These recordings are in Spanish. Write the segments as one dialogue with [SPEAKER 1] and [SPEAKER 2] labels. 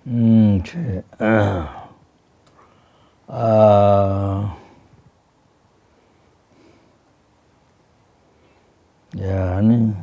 [SPEAKER 1] Sí. Yani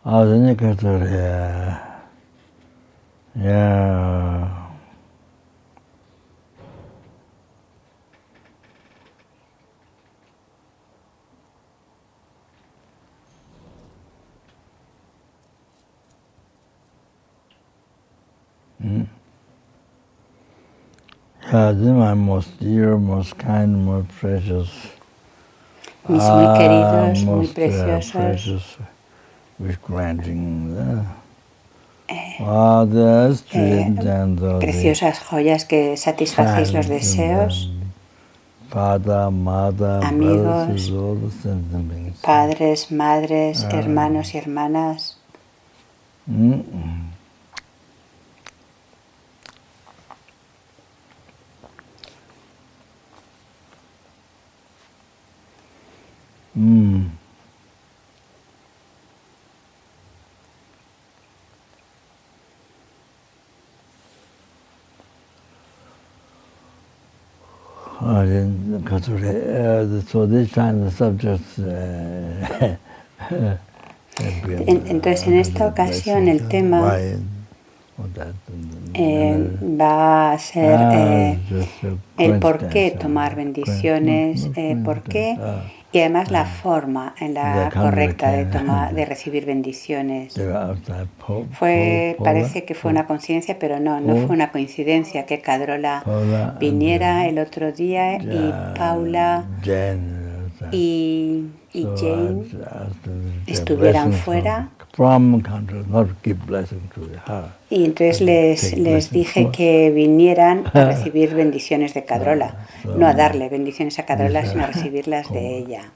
[SPEAKER 1] Adını katır ya. Ya. Yadim, I'm most dear, most kind, most precious.
[SPEAKER 2] Mis muy queridos, muy
[SPEAKER 1] most
[SPEAKER 2] preciosos,
[SPEAKER 1] precious, wish granting. Fathers,
[SPEAKER 2] preciosas joyas que satisfacéis los deseos,
[SPEAKER 1] Father, mother,
[SPEAKER 2] amigos,
[SPEAKER 1] brothers, all the things.
[SPEAKER 2] padres, madres, hermanos y hermanas.
[SPEAKER 1] So this time the subjects.
[SPEAKER 2] Entonces, en esta ocasión el tema va a ser el por qué tomar bendiciones, por qué, y además la forma en la correcta de recibir bendiciones. Parece que fue una coincidencia, pero no fue una coincidencia que Kadrola viniera el otro día y Paula y Jane estuvieran fuera. Y entonces les dije que vinieran a recibir bendiciones de Kadrola, no a darle bendiciones a Kadrola, sino a recibirlas de ella.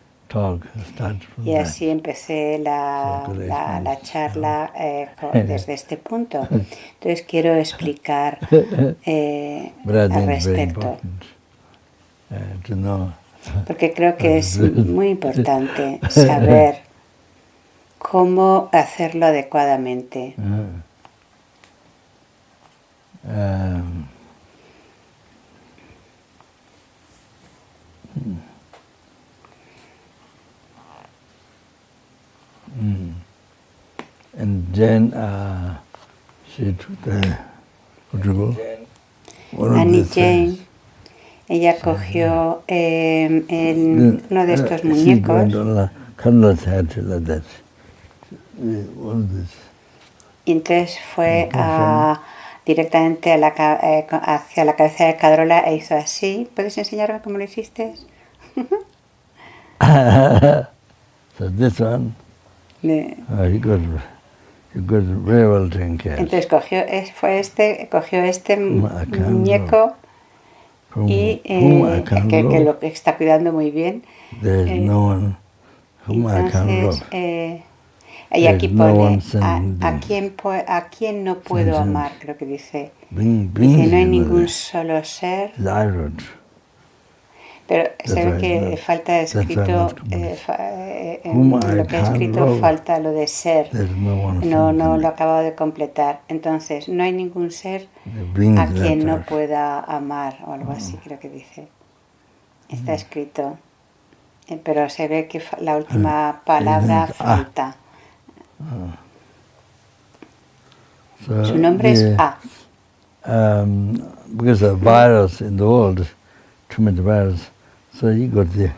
[SPEAKER 2] Y así empecé la charla desde este punto. Entonces quiero explicar al respecto, porque creo que es muy importante saber cómo hacerlo adecuadamente.
[SPEAKER 1] And then she took
[SPEAKER 2] Annie Jane, ella cogió uno de estos muñecos y entonces fue directamente hacia la cabeza de Kadrola e hizo así. ¿Puedes enseñarme cómo lo hiciste?
[SPEAKER 1] So this one, he got very well taken care.
[SPEAKER 2] Entonces cogió este muñeco y que lo está cuidando muy bien.
[SPEAKER 1] There's no one whom I can love.
[SPEAKER 2] Y aquí pone a quién no puedo amar, creo que dice. Dice, no hay ningún solo ser. Pero se ve que falta escrito, en lo que ha escrito falta lo de ser. No lo acabo de completar. Entonces, no hay ningún ser a quien no pueda amar, o algo así creo que dice. Está escrito. Pero se ve que la última palabra falta. Su nombre es A.
[SPEAKER 1] Because of virus in the world, too many virus, so he got the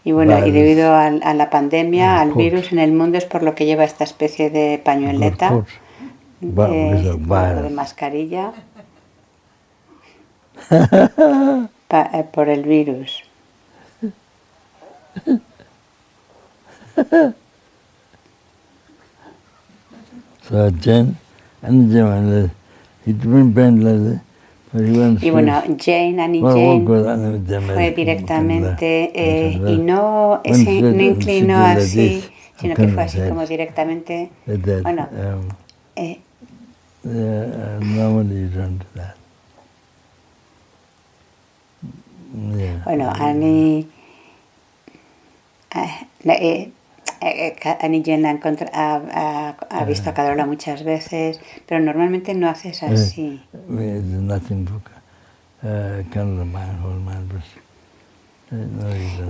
[SPEAKER 2] Y bueno,
[SPEAKER 1] virus,
[SPEAKER 2] y debido a la pandemia, al virus en el mundo, es por lo que lleva esta especie de pañueleta, de mascarilla, por el virus.
[SPEAKER 1] So Jane and Jane, he didn't bend like that.
[SPEAKER 2] Y bueno, Annie Jane fue directamente y no inclinó así, sino que fue así como directamente. Bueno, bueno, Annie Jane ha visto a Carola muchas veces, pero normalmente no haces así.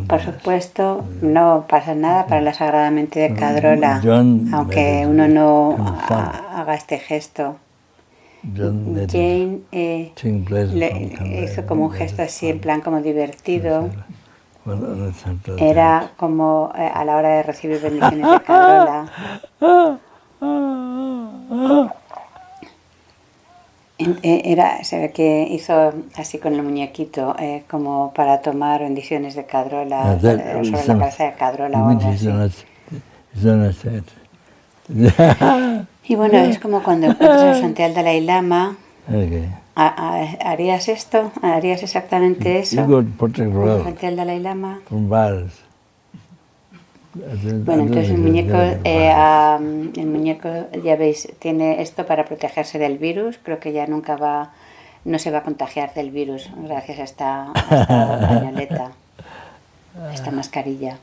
[SPEAKER 2] Por supuesto, no pasa nada para la Sagrada Mente de Carola, aunque uno no haga este gesto. Jane le hizo como un gesto así, en plan como divertido. Era como a la hora de recibir bendiciones de Carola. Se ve que hizo así con el muñequito, como para tomar bendiciones de Carola, sobre la cabeza de Carola o algo así. Y bueno, es como cuando encuentras frente al Dalai Lama. ¿Harías esto? ¿Harías exactamente eso? Frente al Dalai Lama. Bueno, entonces el muñeco, ya veis, tiene esto para protegerse del virus. Creo que ya no se va a contagiar del virus gracias a esta pañoleta, a esta mascarilla.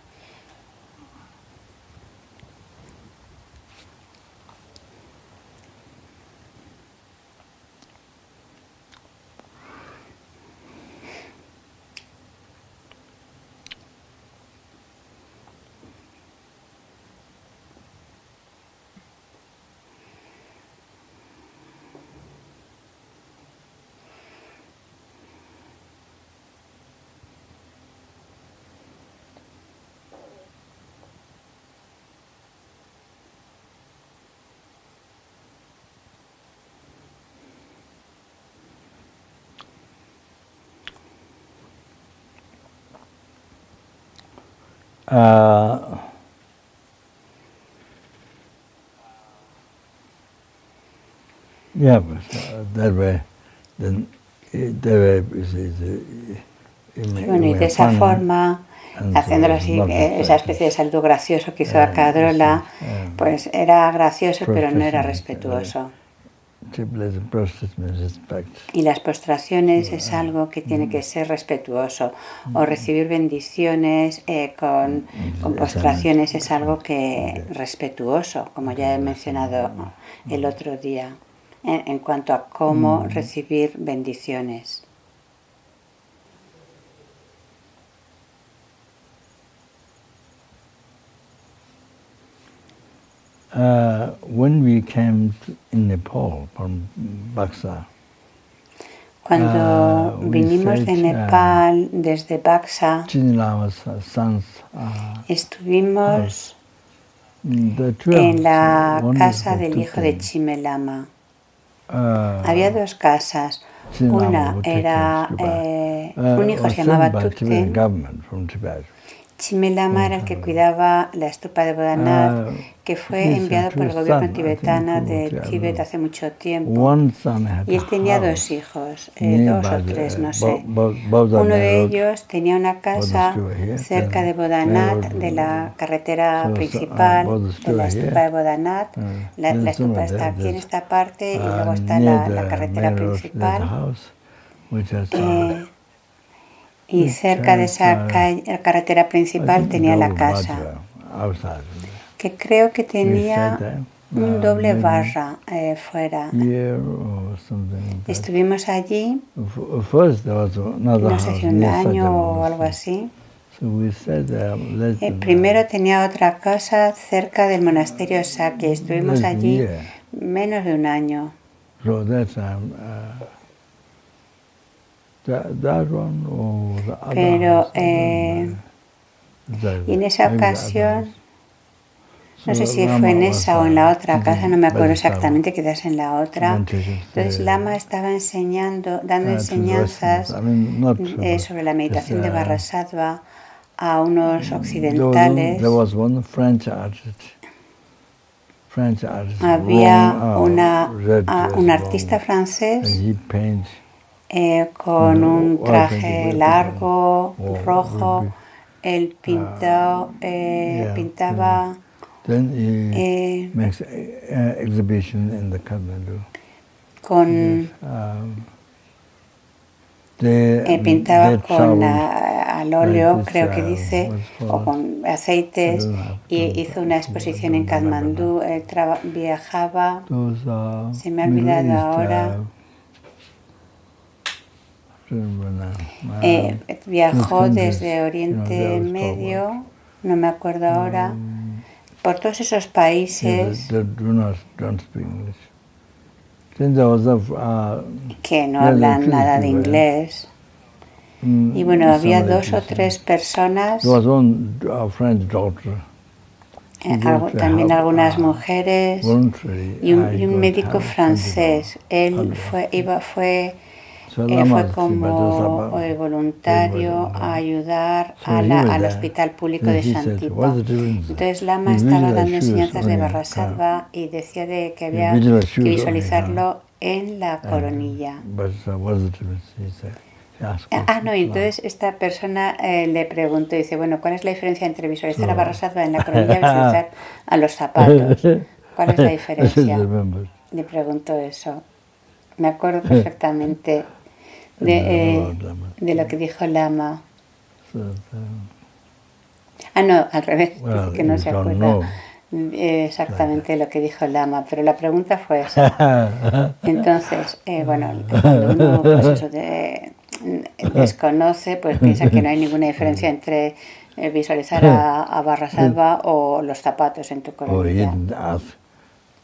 [SPEAKER 1] Yeah, but that way, then
[SPEAKER 2] bueno, y de esa forma, haciéndolo así, esa especie de saludo gracioso que hizo a Carola, pues era gracioso, pero no era respetuoso. Y las postraciones es algo que tiene que ser respetuoso, o recibir bendiciones con postraciones es algo que respetuoso, como ya he mencionado el otro día, en cuanto a cómo recibir bendiciones.
[SPEAKER 1] When we came in Nepal from Buxa,
[SPEAKER 2] cuando vinimos de Nepal desde Buxa, estuvimos en la casa del hijo de Chime Lama. Había dos casas. Una era un hijo se llamaba Thupten. Chime Lama era el que cuidaba la estupa de Bodhanath, que fue enviado por el gobierno tibetano de Tíbet hace mucho tiempo. Y él tenía dos hijos, dos o tres, no sé. Uno de ellos tenía una casa cerca de Bodhanath, de la carretera principal, de la estupa de Bodhanath. La estupa está aquí en esta parte y luego está la carretera principal. Y cerca de esa carretera principal tenía la casa, que creo que tenía un doble barra fuera. Estuvimos allí, no sé si un año o algo así. Primero tenía otra casa cerca del monasterio Sakya. Estuvimos allí menos de un año.
[SPEAKER 1] So that time, that one or the other
[SPEAKER 2] Pero
[SPEAKER 1] house,
[SPEAKER 2] y en esa
[SPEAKER 1] maybe the other
[SPEAKER 2] ocasión,
[SPEAKER 1] house.
[SPEAKER 2] no sé
[SPEAKER 1] So
[SPEAKER 2] si
[SPEAKER 1] Lama
[SPEAKER 2] fue en
[SPEAKER 1] was,
[SPEAKER 2] esa o en la otra casa, no me acuerdo
[SPEAKER 1] teaching
[SPEAKER 2] exactamente, quizás en la otra.
[SPEAKER 1] meditations,
[SPEAKER 2] Entonces Lama estaba enseñando, dando
[SPEAKER 1] to the
[SPEAKER 2] enseñanzas
[SPEAKER 1] Westerners. I mean, not
[SPEAKER 2] sobre la meditación de
[SPEAKER 1] just,
[SPEAKER 2] Vajrasattva a unos
[SPEAKER 1] there
[SPEAKER 2] occidentales.
[SPEAKER 1] was one French artist,
[SPEAKER 2] Había
[SPEAKER 1] red
[SPEAKER 2] un
[SPEAKER 1] dress,
[SPEAKER 2] artista
[SPEAKER 1] and
[SPEAKER 2] francés
[SPEAKER 1] he paints
[SPEAKER 2] con un
[SPEAKER 1] all
[SPEAKER 2] traje
[SPEAKER 1] painted
[SPEAKER 2] largo,
[SPEAKER 1] or
[SPEAKER 2] rojo.
[SPEAKER 1] would
[SPEAKER 2] Él
[SPEAKER 1] yeah,
[SPEAKER 2] pintaba
[SPEAKER 1] then he makes an exhibition in the Kathmandu.
[SPEAKER 2] con
[SPEAKER 1] they
[SPEAKER 2] con
[SPEAKER 1] travel
[SPEAKER 2] al óleo,
[SPEAKER 1] like this,
[SPEAKER 2] creo que dice,
[SPEAKER 1] what's
[SPEAKER 2] o
[SPEAKER 1] called,
[SPEAKER 2] con aceites, y hizo una exposición en Katmandú. Él viajaba,
[SPEAKER 1] those
[SPEAKER 2] se me ha
[SPEAKER 1] Middle
[SPEAKER 2] olvidado
[SPEAKER 1] East,
[SPEAKER 2] ahora, viajó
[SPEAKER 1] countries,
[SPEAKER 2] desde Oriente
[SPEAKER 1] always
[SPEAKER 2] Medio, no me acuerdo ahora, por todos esos países
[SPEAKER 1] don't speak English. Then there was
[SPEAKER 2] que no hablan nada de inglés. Y bueno, había dos o tres personas,
[SPEAKER 1] there was one French doctor,
[SPEAKER 2] también algunas mujeres y un médico francés. Él fue como voluntario a ayudar al hospital público de Shantipa. Entonces Lama estaba dando enseñanzas de Vajrasattva y decía que había que visualizarlo en la coronilla. No, y entonces esta persona le preguntó, dice, bueno, ¿cuál es la diferencia entre visualizar a Vajrasattva en la coronilla y visualizar a los zapatos? ¿Cuál es la diferencia? Le preguntó eso. Me acuerdo perfectamente de lo que dijo Lama. No, al revés, dice que no se acuerda exactamente lo que dijo Lama, pero la pregunta fue esa. Entonces, bueno, cuando uno pues eso desconoce, pues piensa que no hay ninguna diferencia entre visualizar a Vajrasattva o los zapatos en tu coronilla.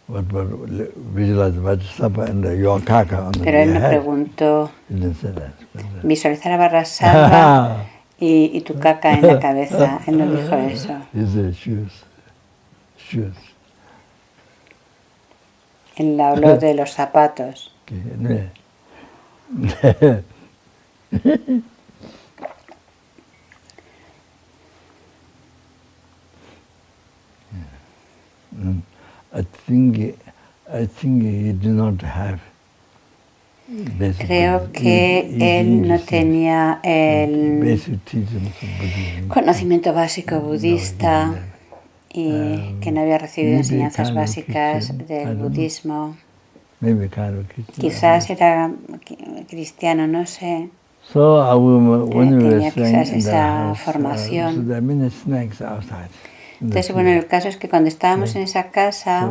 [SPEAKER 2] Pero él me preguntó, visualizar a Vajrasattva y tu caca en la cabeza. Él no dijo eso. Él habló de los zapatos.
[SPEAKER 1] I think he did not have
[SPEAKER 2] Creo que él no tenía el conocimiento básico budista y que no había recibido enseñanzas básicas del budismo. Quizás era cristiano, no sé. Tenía quizás esa formación. Entonces, bueno, el caso es que cuando estábamos en esa casa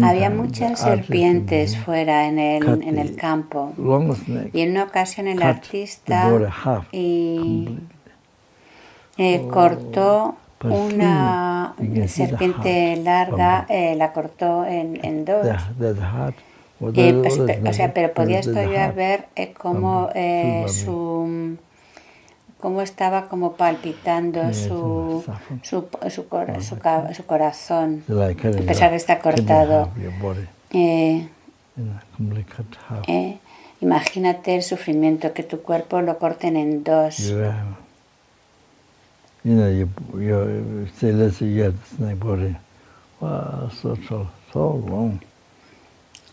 [SPEAKER 2] había muchas serpientes fuera en el campo. Y en una ocasión el artista cortó una serpiente larga, la cortó en dos. Pero podía todavía ver cómo estaba como palpitando su corazón, a pesar de estar cortado. Imagínate el sufrimiento, que tu cuerpo lo corten en dos.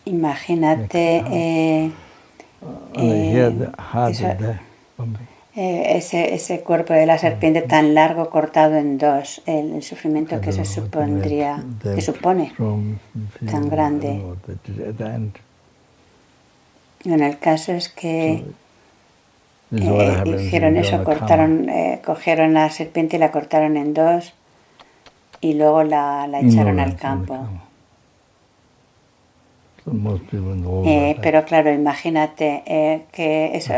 [SPEAKER 2] Imagínate ese cuerpo de la serpiente tan largo cortado en dos, el sufrimiento que se supone tan grande. Bueno, el caso es que hicieron eso, cogieron la serpiente y la cortaron en dos y luego la echaron al campo. Pero claro, imagínate que eso,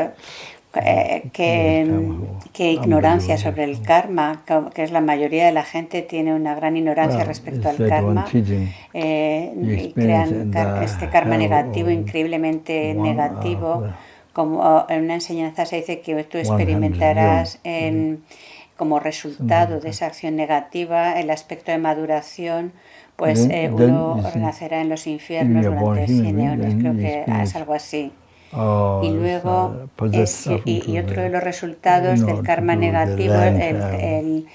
[SPEAKER 2] que ignorancia sobre el karma, que es la mayoría de la gente tiene una gran ignorancia respecto al karma, y crean este karma negativo, increíblemente negativo. Como en una enseñanza se dice que tú experimentarás como resultado de esa acción negativa el aspecto de maduración, pues uno renacerá en los infiernos durante 100 eones, creo que es algo así. Y luego, y otro de los resultados del karma negativo, el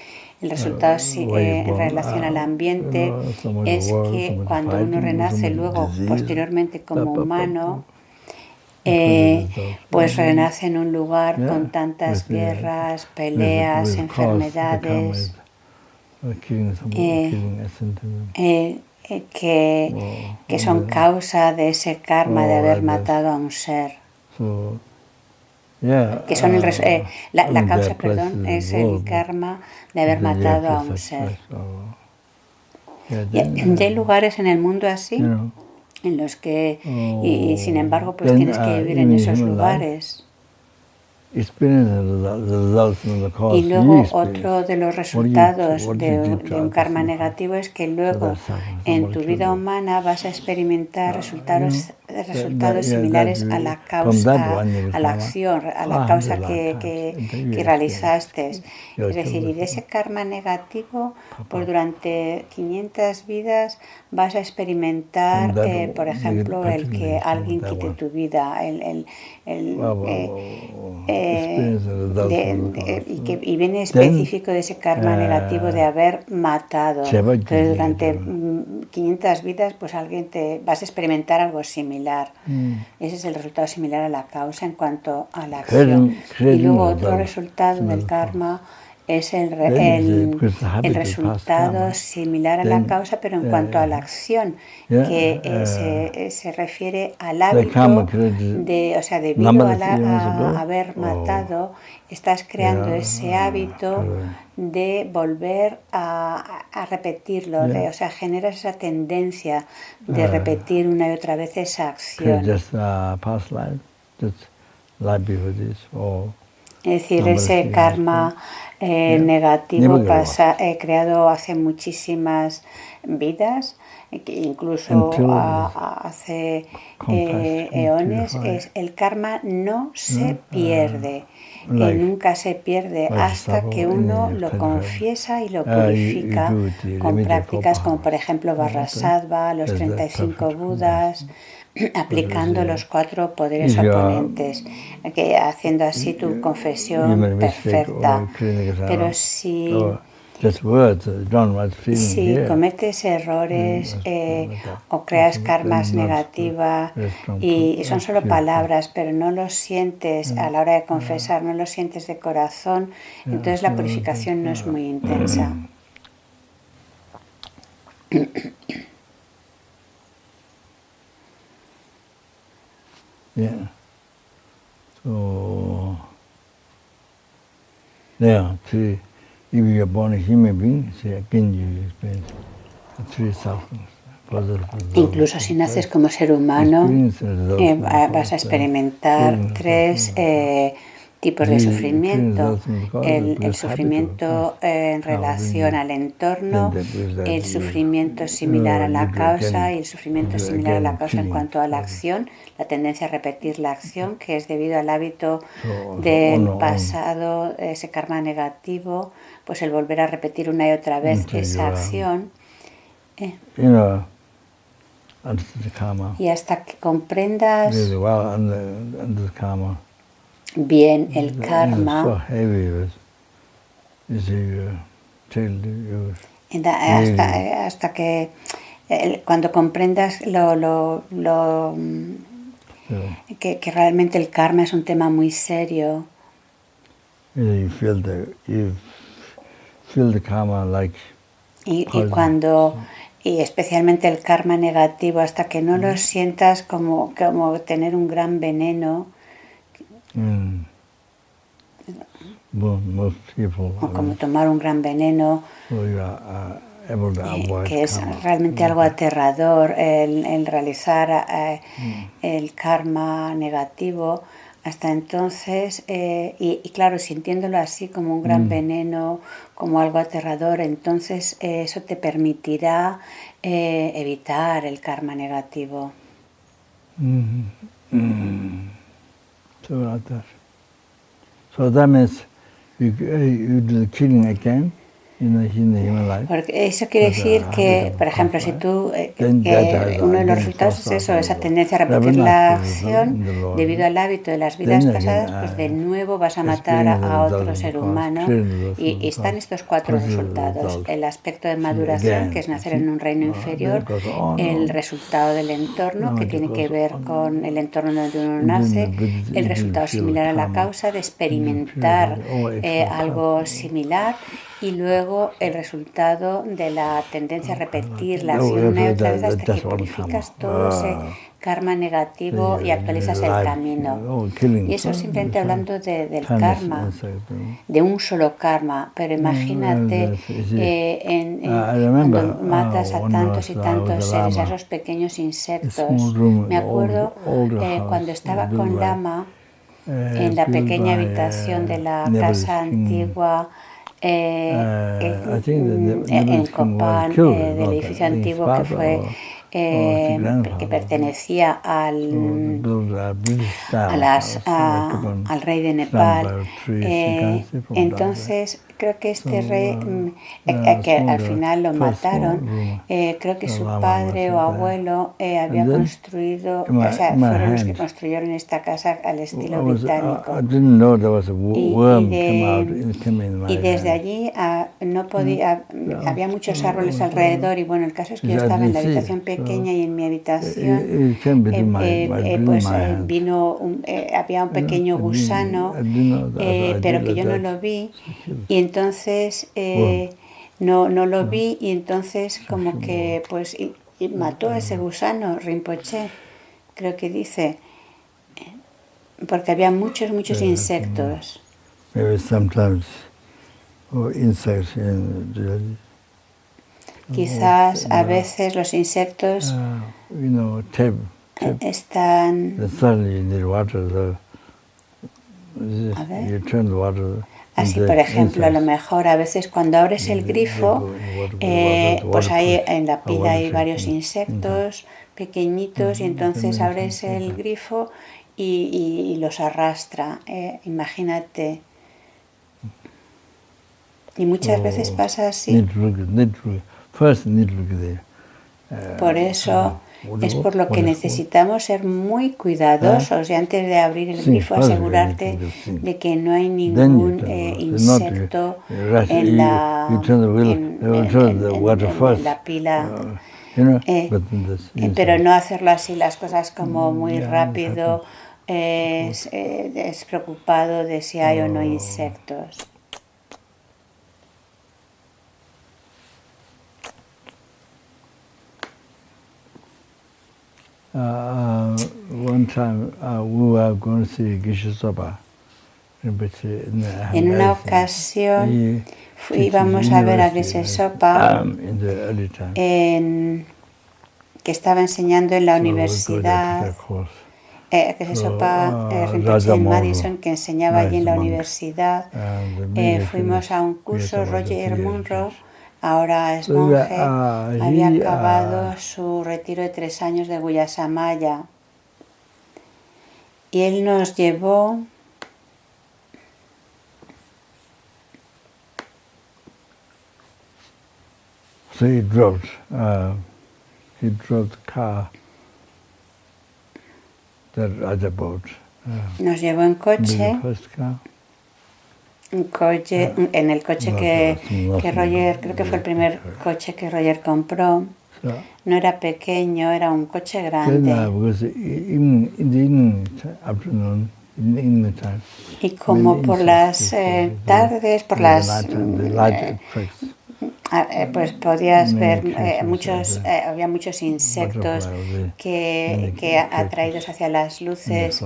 [SPEAKER 2] resultado en relación al ambiente, es que cuando uno renace luego, posteriormente como humano, pues renace en un lugar con tantas guerras, peleas, enfermedades, que son causa de ese karma de haber matado a un ser. Que son la causa, perdón, es el karma de haber matado a un ser. Y hay lugares en el mundo así, en los que, y sin embargo, pues tienes que vivir en esos lugares. Y luego otro de los resultados de un karma negativo es que luego en tu vida humana vas a experimentar resultados similares a la causa, a la acción, a la causa que realizaste. Es decir, y de ese karma negativo, pues durante 500 vidas vas a experimentar, por ejemplo, el que alguien quite tu vida, y viene específico de ese karma negativo de haber matado. Entonces, durante 500 vidas, pues vas a experimentar algo similar. Ese es el resultado similar a la causa en cuanto a la acción. Y luego otro resultado del karma es el resultado similar a la causa, pero en cuanto a la acción, que se refiere al hábito debido a haber matado, estás creando ese hábito de volver a repetirlo, generas esa tendencia de repetir una y otra vez esa acción. Es decir, ese karma negativo creado hace muchísimas vidas, incluso hace eones, el karma no se pierde, nunca se pierde hasta que uno lo confiesa y lo purifica con prácticas como por ejemplo Vajrasattva, los 35 Budas, aplicando los 4 poderes oponentes, haciendo así tu confesión perfecta. Pero si cometes errores o creas karmas negativas y son solo palabras, pero no los sientes a la hora de confesar, no los sientes de corazón, entonces la purificación no es muy intensa.
[SPEAKER 1] If you are born a human being, again you experience 3 sufferings.
[SPEAKER 2] Incluso si naces como ser humano, vas a experimentar 3 tipos de sufrimiento. El sufrimiento en relación al entorno, el sufrimiento similar a la causa y el sufrimiento similar a la causa en cuanto a la acción, la tendencia a repetir la acción, que es debido al hábito del pasado, ese karma negativo, pues el volver a repetir una y otra vez esa acción. Y hasta que comprendas bien el karma, hasta que cuando comprendas que realmente el karma es un tema muy serio, y especialmente el karma negativo, hasta que no lo sientas como tener un gran veneno, o como tomar un gran veneno, que es realmente algo aterrador el realizar el karma negativo, Hasta entonces, y claro, sintiéndolo así como un gran veneno, como algo aterrador, entonces eso te permitirá evitar el karma negativo.
[SPEAKER 1] So that means you do the killing again in the human life.
[SPEAKER 2] Porque eso quiere decir que, por ejemplo, si tú, uno de los resultados es eso, esa tendencia a repetir la acción debido al hábito de las vidas pasadas, pues de nuevo vas a matar a otro ser humano. Y están estos 4 resultados: el aspecto de maduración, que es nacer en un reino inferior; el resultado del entorno, que tiene que ver con el entorno donde uno nace; el resultado similar a la causa, de experimentar algo similar; y luego el resultado de la tendencia a repetir la acción una y otra vez hasta que purificas todo ese karma negativo y actualizas el camino. Y eso simplemente hablando del karma, de un solo karma. Pero imagínate cuando matas a tantos y tantos seres, a esos pequeños insectos. Me acuerdo cuando estaba con Lama en la pequeña habitación de la casa antigua, en Copán, del edificio antiguo que fue que pertenecía al rey de Nepal. Entonces creo que este rey, que al final lo mataron, creo que su padre o abuelo había construido, o sea, fueron los que construyeron esta casa al estilo británico. Y desde allí no podía, había muchos árboles alrededor, y bueno, el caso es que yo estaba en la habitación pequeña, y en mi habitación pues vino había un pequeño gusano, pero que yo no lo vi, y entonces no lo vi, y entonces como que pues y mató a ese gusano. Rinpoche creo que dice, porque había muchos insectos. Quizás a veces los insectos están... A ver. Así, por ejemplo, a lo mejor a veces cuando abres el grifo, pues hay, en la pila hay varios insectos pequeñitos, y entonces abres el grifo y los arrastra. Imagínate. Y muchas veces pasa así. Por eso es por lo que necesitamos ser muy cuidadosos, y antes de abrir el grifo asegurarte de que no hay ningún insecto en la pila. Pero no hacerlo así, las cosas como muy rápido, despreocupado de si hay o no insectos.
[SPEAKER 1] One time we were going to see Geshe Sopa Rinpoche.
[SPEAKER 2] En una ocasión íbamos a ver a Geshe Sopa, que estaba enseñando en la universidad. Geshe Sopa Rinpoche en Madison, que enseñaba allí en la universidad. Fuimos a un curso. Roger Munro, ahora es monje, había acabado su retiro de 3 años de Guyasamaya, y él nos llevó
[SPEAKER 1] So he drove the car, the boat.
[SPEAKER 2] Nos llevó en coche. En el coche que Roger, creo que fue el primer coche que Roger compró. No era pequeño, era un coche grande. Y como por las tardes, pues podías ver había muchos insectos que atraídos hacia las luces,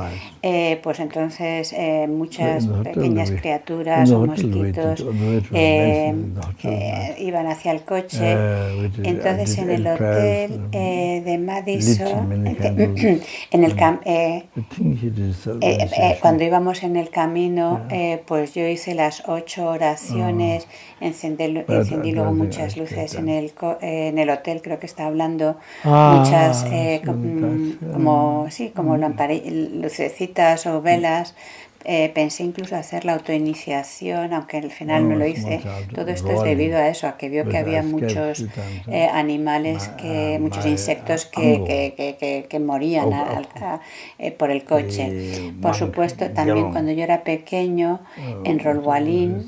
[SPEAKER 2] pues entonces muchas pequeñas criaturas o mosquitos iban hacia el coche. Entonces en el hotel de Madison, cuando íbamos en el camino, pues yo hice las 8 oraciones, encendí luego muchas luces en el hotel, creo que está hablando, muchas como lucecitas o velas. Pensé incluso hacer la autoiniciación, aunque al final no lo hice. Todo esto es debido a eso, a que vio que había muchos animales, muchos insectos que morían por el coche. Por supuesto, también cuando yo era pequeño, en Rolwalin,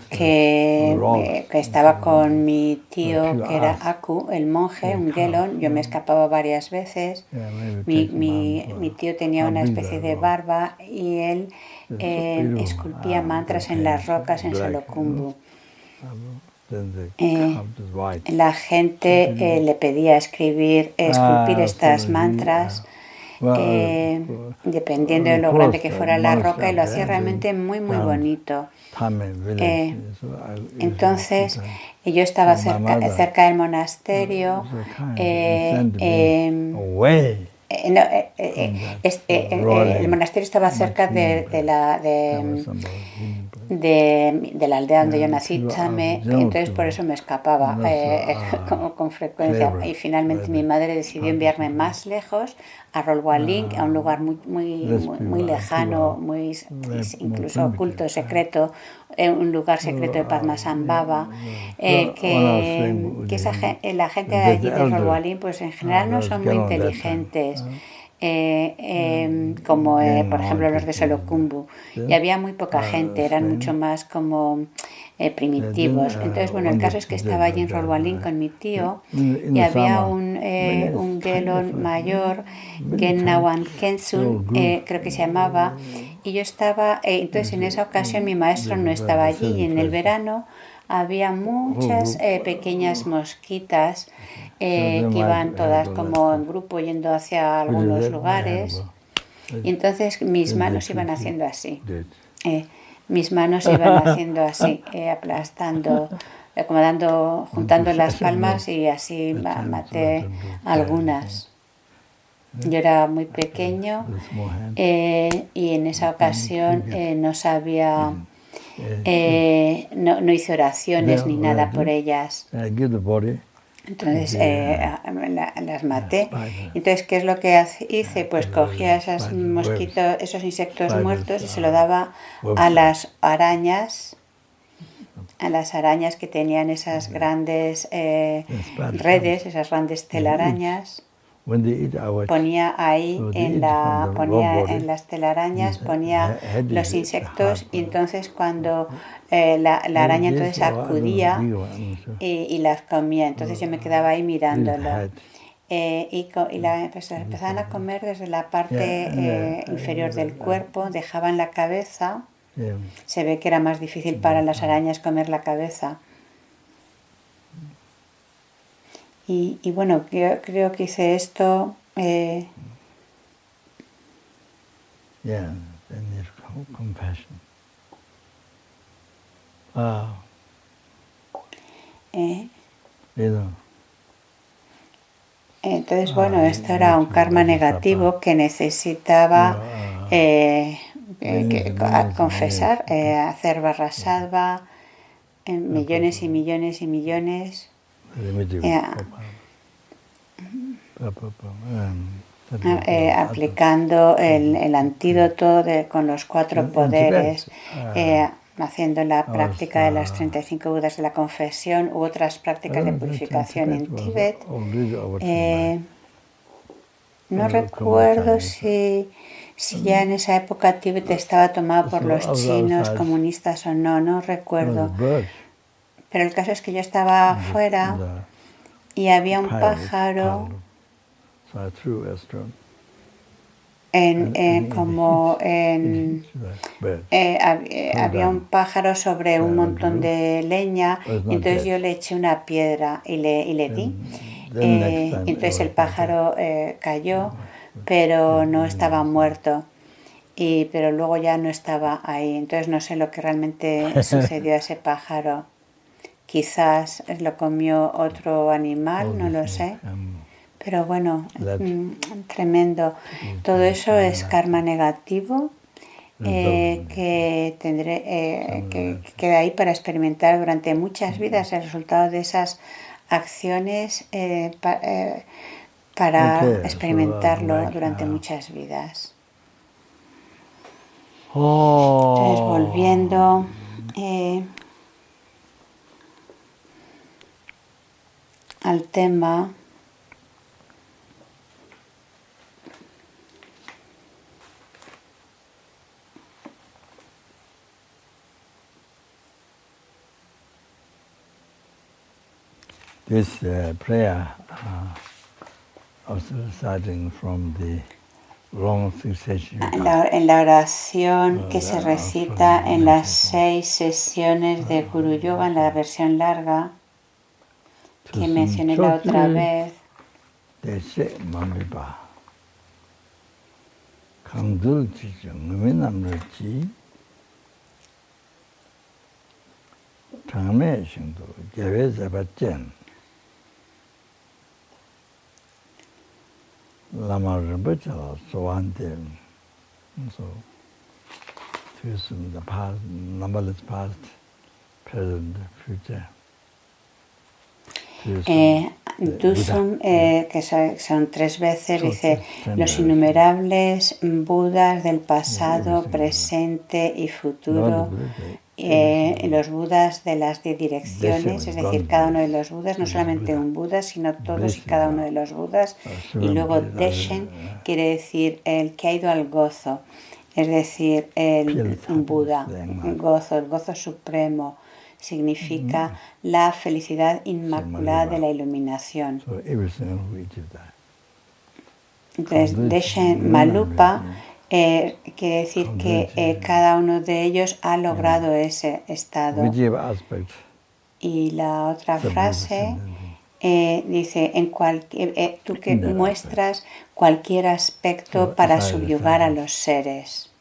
[SPEAKER 2] que estaba con mi tío, que era Aku, el monje, un gelon, yo me escapaba varias veces. Mi tío tenía una especie de barba y él esculpía mantras en las rocas en Solokhumbu. La gente le pedía esculpir estas mantras, dependiendo de lo grande que fuera la roca, y lo hacía realmente muy muy bonito. Entonces yo estaba cerca del monasterio. El monasterio estaba cerca de la aldea donde yo nací, Chame, entonces por eso me escapaba con frecuencia. Y finalmente mi madre decidió enviarme más lejos, a Rolwalin, a un lugar muy lejano, incluso oculto, secreto, un lugar secreto de Padmasambhava, la gente de allí de Rolwalin, pues en general no son muy inteligentes. Como por ejemplo los de Solokhumbu, y había muy poca gente, eran mucho más como primitivos. Entonces, bueno, el caso es que estaba allí en Rolwalin con mi tío y había un gelon mayor, Gennawan Kensun, creo que se llamaba, y yo estaba, entonces en esa ocasión mi maestro no estaba allí, y en el verano había muchas pequeñas mosquitas que iban todas como en grupo yendo hacia algunos lugares, y entonces mis manos iban haciendo así. Aplastando, juntando las palmas, y así maté algunas. Yo era muy pequeño y en esa ocasión no sabía, no hice oraciones ni nada por ellas. Entonces las maté. Entonces, ¿qué es lo que hice? Pues cogía esos insectos muertos y se lo daba a las arañas que tenían esas grandes redes, esas grandes telarañas. Ponía ahí en las telarañas, ponía los insectos, y entonces cuando la araña entonces acudía y las comía, entonces yo me quedaba ahí mirándolo. Pues empezaban a comer desde la parte inferior del cuerpo, dejaban la cabeza. Se ve que era más difícil para las arañas comer la cabeza. Y bueno, yo creo que hice esto. Entonces, bueno, esto era un karma negativo que necesitaba confesar, hacer barrasadva, millones y millones y millones. Aplicando el antídoto con los 4 poderes, haciendo la práctica de las 35 Budas de la confesión u otras prácticas de purificación en Tíbet. No recuerdo si ya en esa época Tíbet estaba tomado por los chinos comunistas o no recuerdo. Pero el caso es que yo estaba afuera y había un pájaro había un pájaro sobre un montón de leña, y entonces yo le eché una piedra y le di. Entonces el pájaro cayó, pero no estaba muerto. Pero luego ya no estaba ahí. Entonces no sé lo que realmente sucedió a ese pájaro. Quizás lo comió otro animal, no lo sé. Pero bueno, tremendo. Todo eso es karma negativo que tendré que queda ahí para experimentar durante muchas vidas el resultado de esas acciones para experimentarlo durante muchas vidas. Entonces, volviendo al tema,
[SPEAKER 1] this prayer starting from the long succession.
[SPEAKER 2] En la oración que se recita en las 6 sesiones de Guru Yoga, en la versión larga que mencioné la otra vez,
[SPEAKER 1] Lama Rinpoche Sovante, so to the past, numberless past, present, future.
[SPEAKER 2] Dusum, que son 3 veces, dice los innumerables Budas del pasado, presente y futuro. Los Budas de las 10 direcciones, es decir, cada uno de los Budas, no solamente un Buda, sino todos y cada uno de los Budas. Y luego Deshen quiere decir el que ha ido al gozo, es decir, un Buda, el gozo supremo. Significa la felicidad inmaculada de la iluminación. Entonces, Deshen Malupa quiere decir que cada uno de ellos ha logrado ese estado. Y la otra frase dice, tú que muestras cualquier aspecto para subyugar a los seres.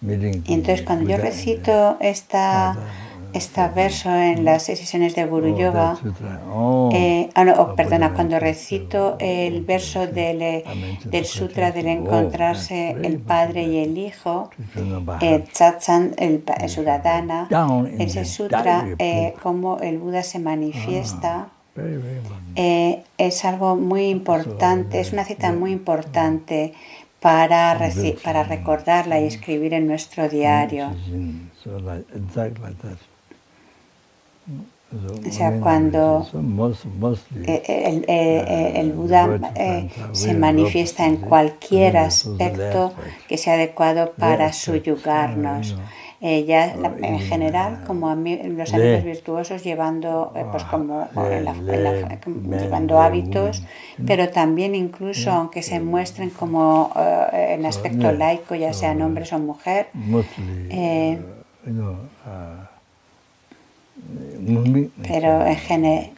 [SPEAKER 2] Y entonces cuando yo recito este verso en las sesiones de Guru Yoga, cuando recito el verso del sutra del encontrarse el Padre y el Hijo, Satsang, el Sudadana, ese sutra, cómo el Buda se manifiesta, es algo muy importante, es una cita muy importante para recordarla y escribir en nuestro diario. O sea, cuando el Buda se manifiesta en cualquier aspecto que sea adecuado para subyugarnos. En general, como los amigos virtuosos llevando, llevando hábitos, pero también incluso aunque se muestren como en aspecto laico, ya sean hombres o mujeres, pero en general.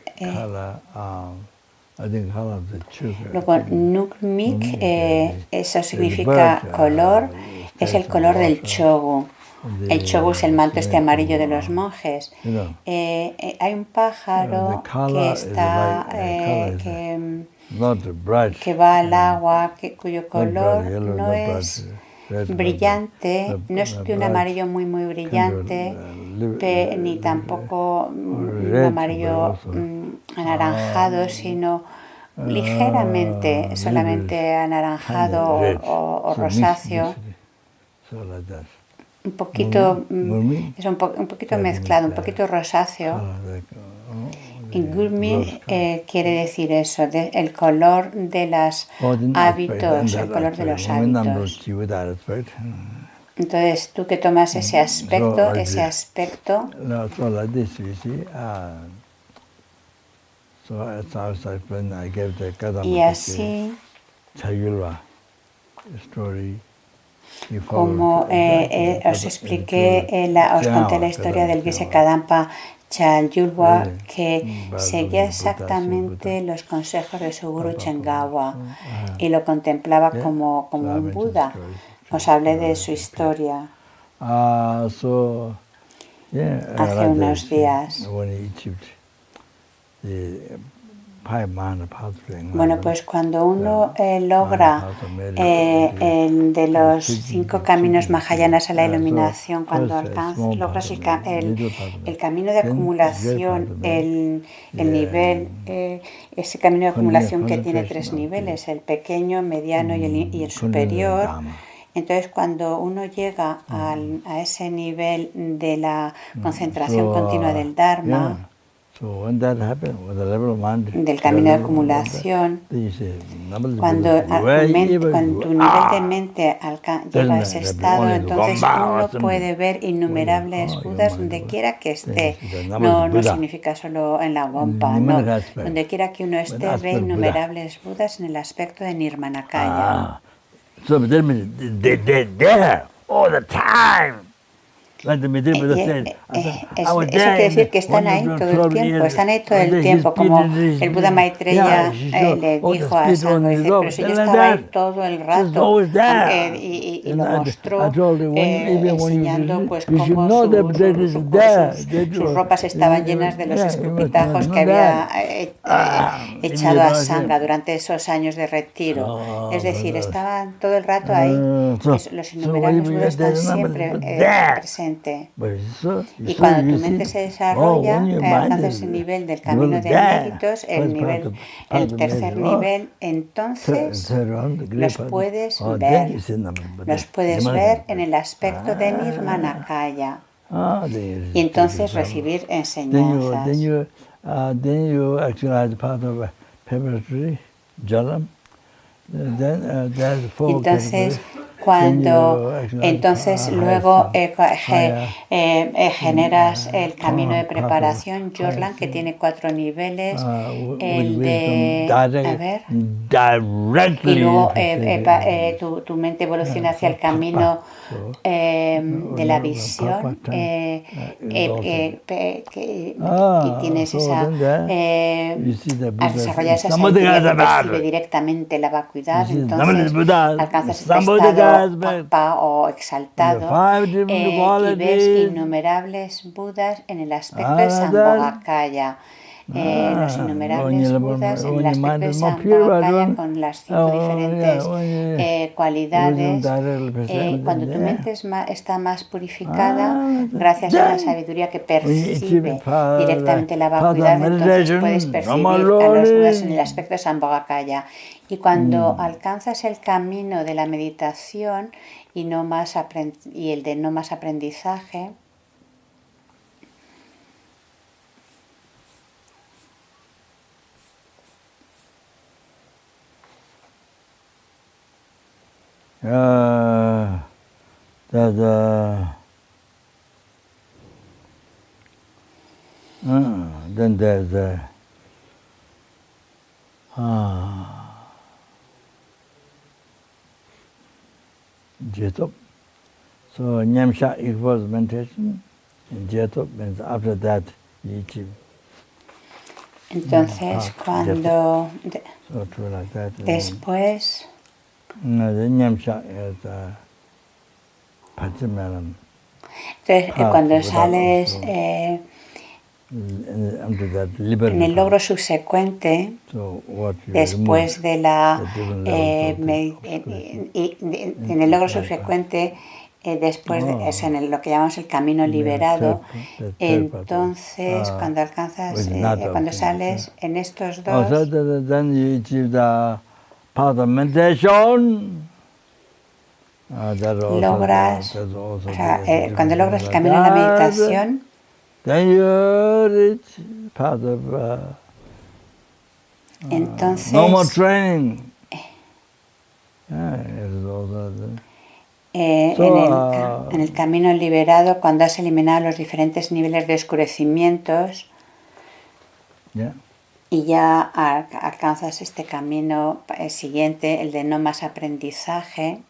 [SPEAKER 2] Luego, Nukmik, eso significa color, es el color del chogu. El chogu es el manto amarillo de los monjes. Hay un pájaro que va al agua, cuyo color no es brillante, no es de un amarillo muy brillante, ni tampoco un amarillo anaranjado, sino ligeramente, solamente anaranjado o rosáceo. Un poquito, es un poquito mezclado, un poquito rosáceo. Y Gurmi quiere decir eso, el color de los hábitos, el color de los hábitos. Entonces, tú que tomas ese aspecto, y así Como os expliqué, os conté la historia del Geshe Kadampa Chagyulwa, que seguía exactamente los consejos de su guru Chengawa y lo contemplaba como un Buda. Os hablé de su historia hace unos días. Bueno, pues cuando uno logra de los 5 caminos Mahayanas a la iluminación, cuando logras el camino de acumulación, el nivel, ese camino de acumulación que tiene 3 niveles, el pequeño, mediano y el superior. Entonces, cuando uno llega a ese nivel de la concentración continua del Dharma, del camino de acumulación, cuando tu nivel de mente llega a ese estado, entonces uno puede ver innumerables Budas donde quiera que esté. No significa solo en la Gompa, no. Donde quiera que uno esté, ve innumerables Budas en el aspecto de Nirmanakaya.
[SPEAKER 1] So they're there all the time.
[SPEAKER 2] Eso quiere decir que están ahí todo el tiempo, como el Buda Maitreya le dijo a Sangha, dice, pero si yo estaba ahí todo el rato, y lo mostró enseñando pues cómo sus ropas estaban llenas de los escupitajos que había echado a Sangha durante esos años de retiro. Es decir, estaban todo el rato ahí, los innumerables Budas están siempre presentes. Y cuando tu mente se desarrolla, alcanzas el nivel del camino de méritos, el tercer nivel, entonces los puedes ver en el aspecto de Nirmanakaya. Y entonces recibir enseñanzas. Entonces luego generas el camino de preparación Jorlan, que tiene 4 niveles, y luego tu mente evoluciona hacia el camino de la visión, y tienes has desarrollado esa sabiduría que percibe directamente la vacuidad, entonces alcanzas este estado Pakpa o exaltado, y ves innumerables Budas en el aspecto de Sambhogakaya. Los innumerables Budas en el aspecto de Sambhogakaya con las 5 diferentes cualidades. Cuando tu mente está más purificada, gracias a la sabiduría que percibe directamente la vacuidad, entonces puedes percibir a los Budas en el aspecto de Sambhogakaya. Y cuando alcanzas el camino de la meditación y el de no más aprendizaje,
[SPEAKER 1] then there's Jetop. So Nyamsha equals meditation, and Jetop means after that Yichib.
[SPEAKER 2] Entonces, cuando después
[SPEAKER 1] Nyamsha is Pachimaram.
[SPEAKER 2] Entonces, cuando sales en el logro subsecuente, después de en el logro subsecuente, después en lo que llamamos el camino liberado, entonces cuando cuando sales en estos dos, logras, cuando logras el camino de la meditación, entonces
[SPEAKER 1] no more training.
[SPEAKER 2] En el camino liberado, cuando has eliminado los diferentes niveles de oscurecimientos, y ya alcanzas este camino siguiente, el de no más aprendizaje.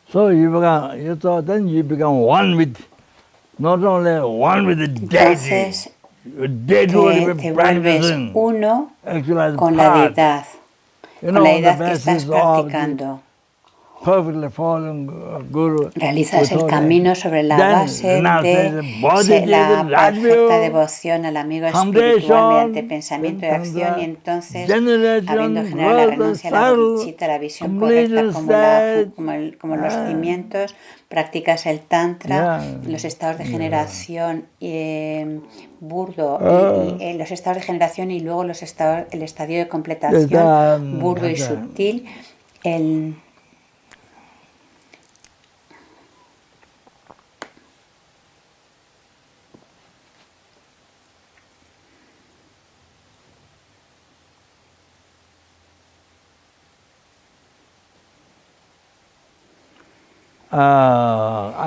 [SPEAKER 1] So then you become one with, not only one with the deity.
[SPEAKER 2] Entonces te vuelves uno con la deidad, con la deidad que estás practicando. Realizas el camino sobre la base de la perfecta devoción al amigo espiritual mediante pensamiento y acción, y entonces, habiendo generado la renuncia a la bodhicitta, la visión correcta como los cimientos, practicas el tantra, los estados de generación burdo, y los estados de generación y luego el estadio de completación burdo y sutil.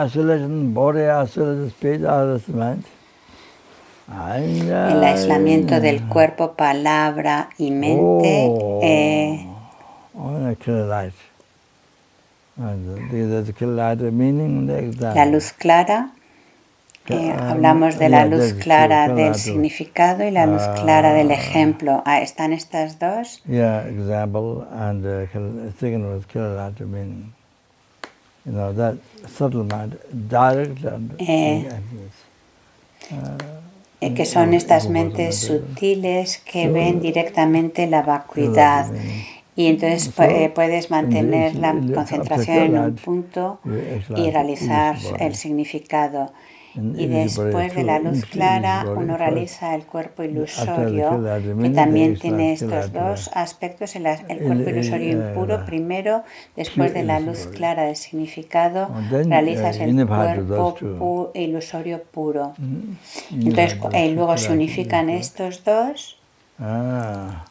[SPEAKER 1] Isolation, body isolation, speech isolation.
[SPEAKER 2] El aislamiento del cuerpo, palabra y mente. La luz clara. Hablamos de la luz clara del significado y la luz clara del ejemplo. ¿Están estas dos?
[SPEAKER 1] Example and second was clear meaning. That subtle mind, direct and
[SPEAKER 2] que son estas mentes sutiles que ven directamente la vacuidad, y entonces puedes mantener la concentración en un punto y realizar el significado. Y después de la luz clara uno realiza el cuerpo ilusorio, que también tiene estos dos aspectos, el cuerpo ilusorio impuro primero, después de la luz clara del significado realizas el cuerpo ilusorio puro. Entonces luego se unifican estos dos, la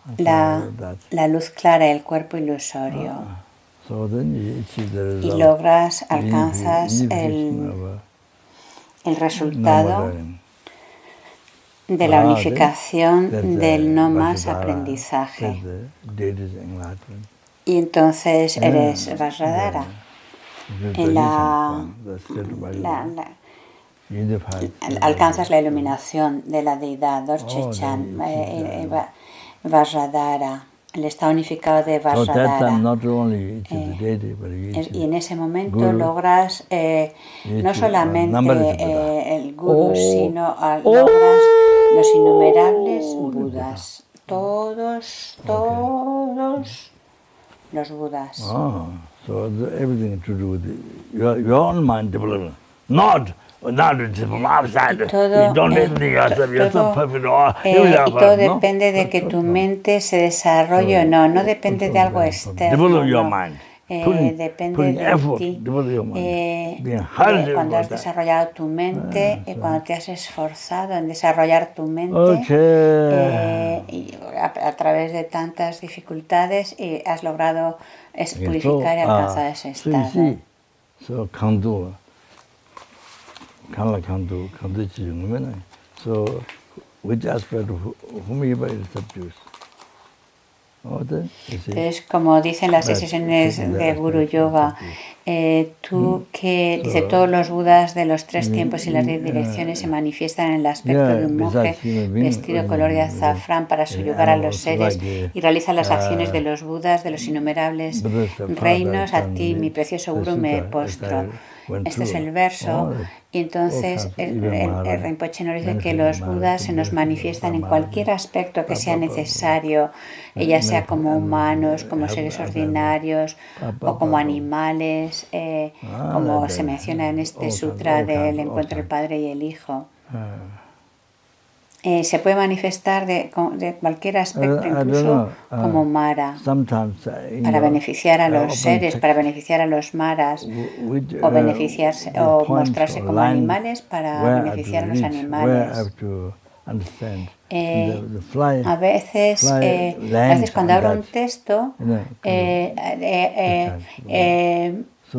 [SPEAKER 2] luz clara y el cuerpo ilusorio, y alcanzas el resultado de la unificación del no más aprendizaje. Y entonces eres Vajradhara. Alcanzas la iluminación de la deidad, Dorje-chan, Vajradhara. El estado unificado de Vajradhara. Y en ese momento logras no solamente el Guru, sino logras los innumerables Budas. Todos los Budas.
[SPEAKER 1] So everything to do with your own mind development. Not from outside. You don't need yourself. You're so perfect.
[SPEAKER 2] Y todo depende de que tu mente se desarrolle o no. No depende de algo externo.
[SPEAKER 1] Develop your mind.
[SPEAKER 2] Depende de ti. Cuando has desarrollado tu mente, cuando te has esforzado en desarrollar tu mente, y a través de tantas dificultades, has logrado purificar y alcanzar ese estado.
[SPEAKER 1] So Kandu so which aspect of whomever is subdued.
[SPEAKER 2] Entonces, como dicen las sesiones de Guru Yoga, tú que dice todos los Budas de los tres tiempos y las 10 direcciones se manifiestan en el aspecto de un monje vestido color de azafrán para subyugar a los seres y realiza las acciones de los Budas de los innumerables reinos. A ti, mi precioso Guru, me postro. Este es el verso, y entonces el Rinpoche nos dice que los Budas se nos manifiestan en cualquier aspecto que sea necesario, ya sea como humanos, como seres ordinarios o como animales, como se menciona en este sutra del encuentro del Padre y el Hijo. Se puede manifestar de cualquier aspecto, incluso como Mara, para beneficiar a los seres, para beneficiar a los Maras, o beneficiarse o mostrarse como animales para beneficiar a los animales. A veces cuando abro un texto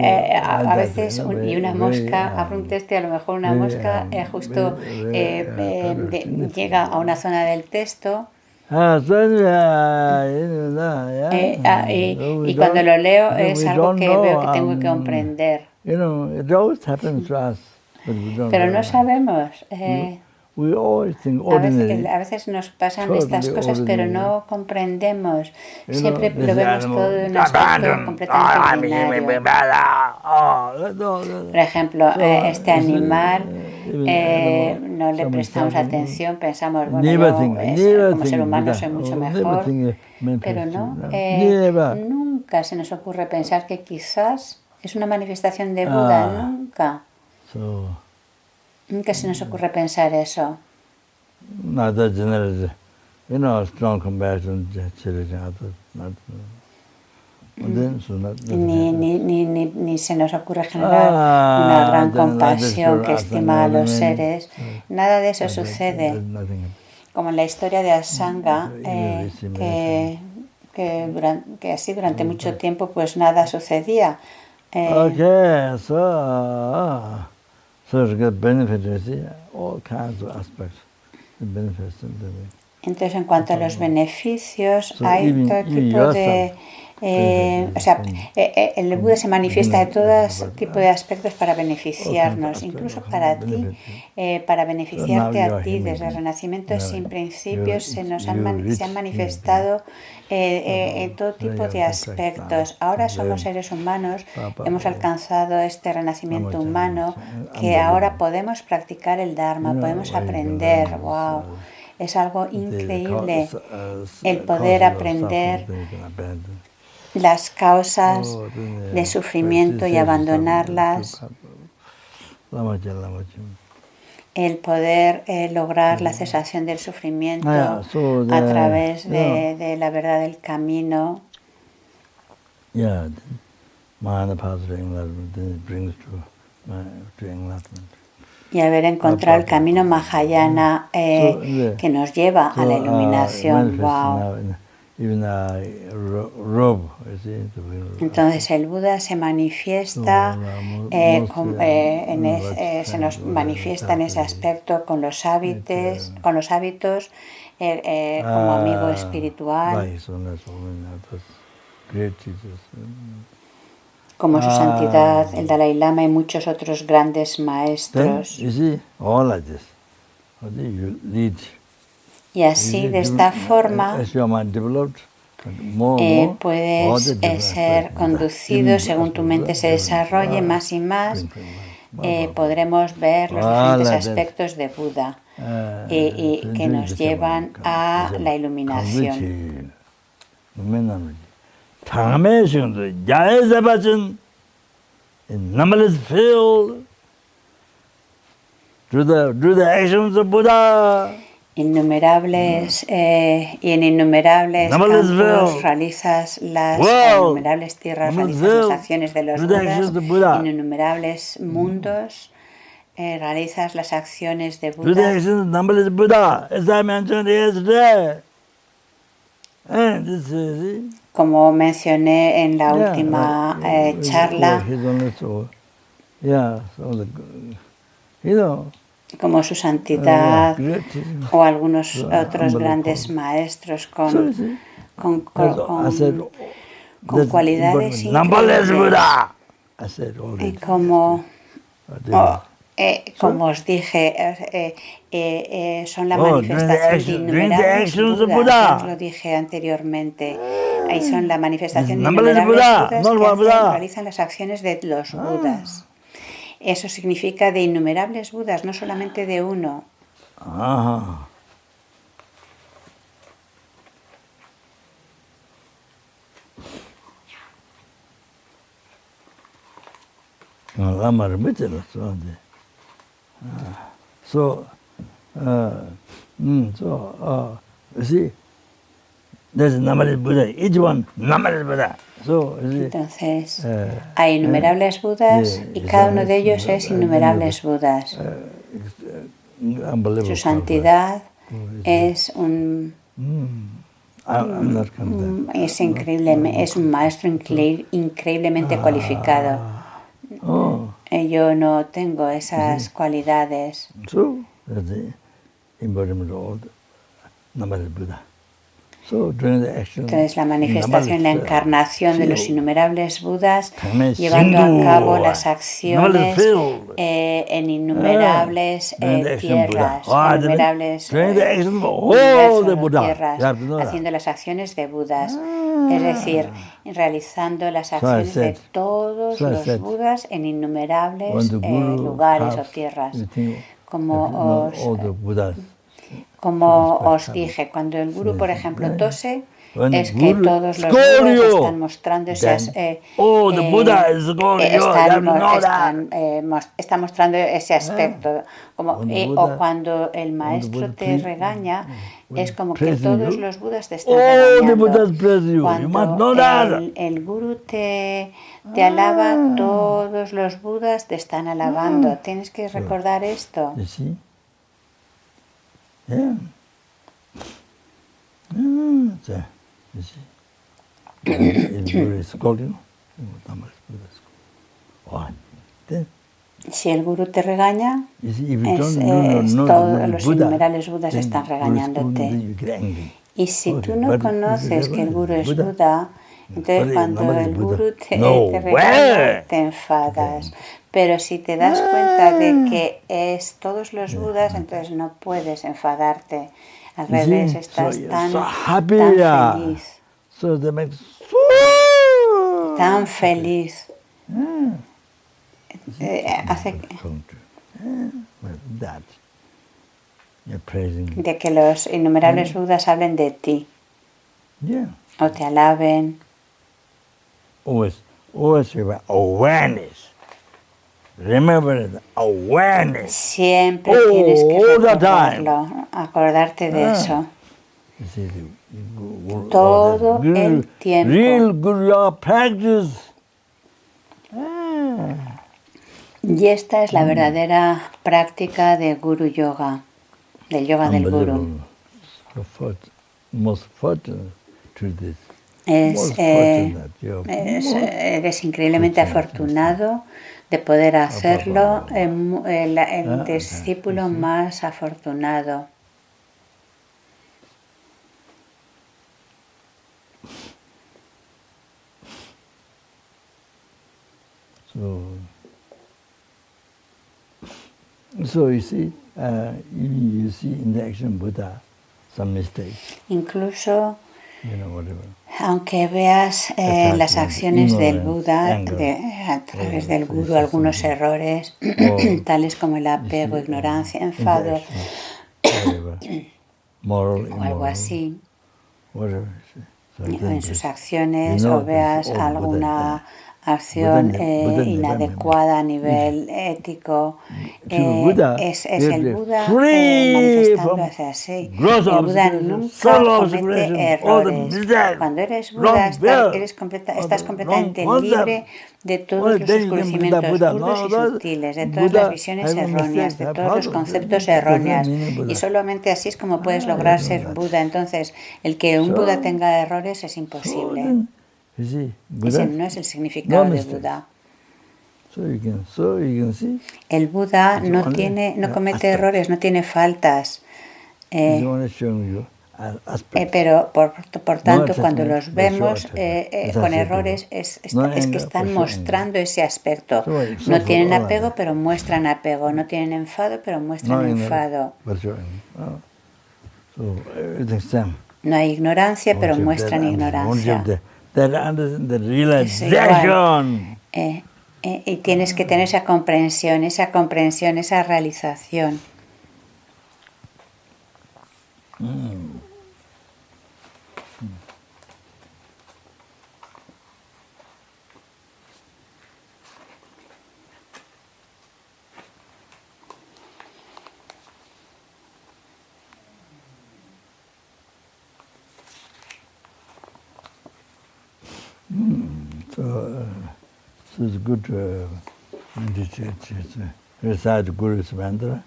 [SPEAKER 2] a veces, y una mosca, abro un texto y a lo mejor una mosca justo llega a una zona del texto. Y cuando lo leo es algo que veo que tengo que comprender. Pero no sabemos. A veces nos pasan estas cosas, pero no comprendemos. Siempre lo vemos todo de un aspecto completamente ordinario. Por ejemplo, este animal no le prestamos atención, pensamos, bueno, yo como ser humano soy mucho mejor, pero no, nunca se nos ocurre pensar que quizás es una manifestación de Buda, nunca. Nunca se nos ocurre pensar eso. Ni se nos ocurre generar una gran compasión que estima a los seres. Nada de eso sucede. Como en la historia de Asanga, que así durante mucho tiempo pues nada sucedía. Entonces, en cuanto a los beneficios, hay todo tipo de... el Buda se manifiesta de todo tipo de aspectos para beneficiarnos, incluso para ti, para beneficiarte a ti. Desde el Renacimiento sin principios se han manifestado en todo tipo de aspectos. Ahora somos seres humanos, hemos alcanzado este renacimiento humano, que ahora podemos practicar el Dharma, podemos aprender. ¡Wow! Es algo increíble el poder aprender las causas de sufrimiento y abandonarlas, el poder lograr la cesación del sufrimiento a través de la verdad del camino. Y haber encontrado el camino Mahayana que nos lleva a la iluminación. ¡Wow! Entonces el Buda se manifiesta, se nos manifiesta en ese aspecto con los hábitos, como amigo espiritual, como su santidad, el Dalai Lama y muchos otros grandes maestros. Y así, de esta forma, puedes ser conducido según tu mente se desarrolle más y más. Podremos ver los diferentes aspectos de Buda y que nos llevan a la iluminación. Innumerables y en innumerables campos realizas las innumerables tierras, realizas las acciones de los Budas, en innumerables mundos realizas las acciones de Buda. Como mencioné en la última charla, como su santidad o algunos otros grandes maestros con cualidades increíbles. Como os dije, son la manifestación de innumerables Budas, os lo dije anteriormente. Ahí son la manifestación de innumerables Budas que realizan las acciones de los Budas. Eso significa de innumerables Budas, no solamente de uno. Entonces, hay innumerables Budas y cada uno de ellos es innumerables Budas. Su santidad es increíble, es un maestro increíblemente cualificado. Yo no tengo esas cualidades.
[SPEAKER 1] So, that's the embodiment of all the numbered Buddha. So, during the action,
[SPEAKER 2] Entonces, la manifestación, la encarnación de los innumerables Budas, llevando a cabo las acciones en innumerables tierras, innumerables tierras, haciendo las acciones de Budas, es decir, realizando las acciones de todos los Budas en innumerables lugares o tierras, como os dije, cuando el Guru, por ejemplo, tose, es que todos los Budas están mostrando está mostrando ese aspecto. O cuando el maestro te regaña, es como que todos los Budas te están regañando. Cuando el Guru te alaba, todos los Budas te están alabando. Tienes que recordar esto.
[SPEAKER 1] Yeah. So, you see. El Guru is scolding.
[SPEAKER 2] Si el Guru te regaña, todos los innumerables Budas están regañándote. Y si tú no conoces que el Guru es Buda, entonces cuando el Guru te regaña, te enfadas. Pero si te das cuenta de que es todos los Budas, entonces no puedes enfadarte. Al revés, estás tan feliz. Tan feliz. De que los innumerables Budas hablen de ti. O te alaben.
[SPEAKER 1] Always awareness. Remember the awareness.
[SPEAKER 2] Siempre tienes que recordarlo, acordarte de eso. Todo el tiempo.
[SPEAKER 1] Real Guru Yoga practice.
[SPEAKER 2] Y esta es la verdadera práctica de Guru Yoga, del yoga del Guru. Eres increíblemente afortunado de poder hacerlo, el discípulo más afortunado.
[SPEAKER 1] So you see in the action Buddha some mistakes.
[SPEAKER 2] Incluso,
[SPEAKER 1] whatever.
[SPEAKER 2] Aunque veas las acciones del Buda a través del Guru algunos errores, tales como el apego, ignorancia, enfado, o algo así, en sus acciones, o veas alguna acción inadecuada a nivel ético, es el Buda manifestándose así. El Buda nunca comete errores. Cuando eres Buda estás completamente libre de todos los oscurecimientos burdos y sutiles, de todas las visiones erróneas, de todos los conceptos erróneos. Y solamente así es como puedes lograr ser Buda. Entonces, el que un Buda tenga errores es imposible. Ese no es el significado de Buda. El Buda no comete errores, no tiene faltas. Pero por tanto, cuando los vemos con errores, es que están mostrando ese aspecto. No tienen apego, pero muestran apego. No tienen enfado, pero muestran enfado. No hay ignorancia, pero muestran ignorancia. Y tienes que tener esa comprensión, esa realización.
[SPEAKER 1] So it's good to recite Guru's mantra.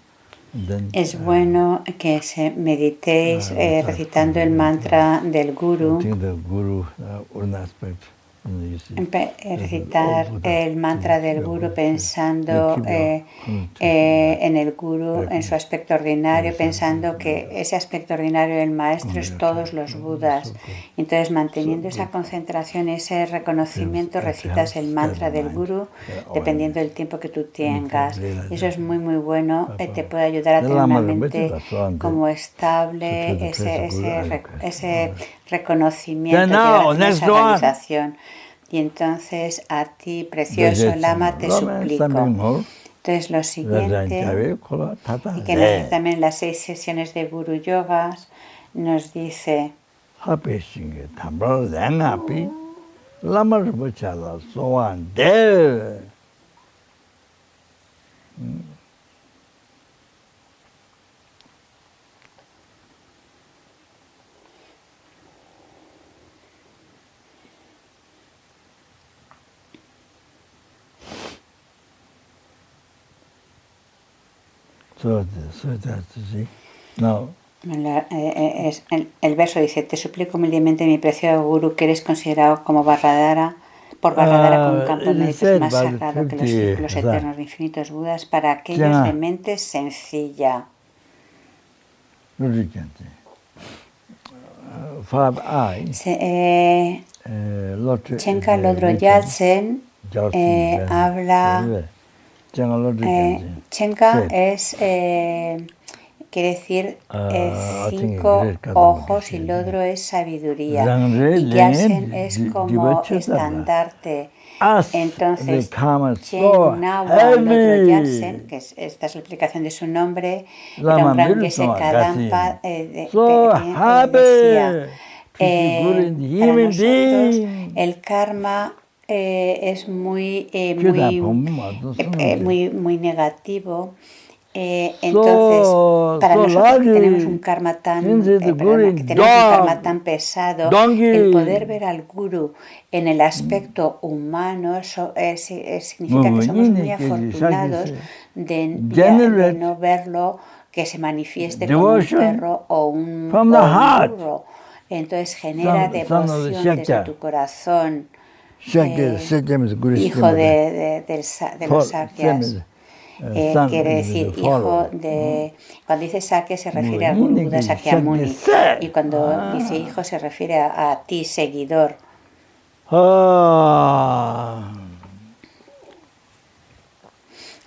[SPEAKER 2] Es bueno que meditéis recitando el mantra del Guru. recitar el mantra del guru pensando en el guru, en su aspecto ordinario, pensando que ese aspecto ordinario del maestro es todos los budas. Entonces, manteniendo esa concentración, ese reconocimiento, recitas el mantra del guru dependiendo del tiempo que tú tengas. Y eso es muy, muy bueno. Te puede ayudar a tener una mente como estable, ese reconocimiento, esa realización. Y entonces a ti, precioso Lama, te suplico. Entonces lo siguiente, y que nos dice también las 6 sesiones de Guru Yogas, nos dice el verso dice: te suplico humildemente, mi preciado Guru, que eres considerado como Barradara, por Barradara como un campo de méritos más sagrado que los círculos eternos de infinitos Budas para aquellos de mente sencilla. Chenka Lodro Yalsen habla. Chenka es, quiere decir 5 ojos, y Lodro es sabiduría, y Yalsen es como estandarte. Entonces, Chen Nawa Lodro Yalsen, que esta es la explicación de su nombre, era un gran que se Kadampa decía, para nosotros el karma es muy negativo. Entonces, para nosotros que tenemos un karma tan pesado, el poder ver al Guru en el aspecto humano significa que somos muy afortunados de no verlo que se manifieste como un perro o un burro. Entonces genera devoción desde tu corazón. Hijo de los sakyas, quiere decir hijo de. Cuando dice sakya se refiere al Guru Buda Sakyamuni, y cuando dice hijo se refiere a ti, seguidor.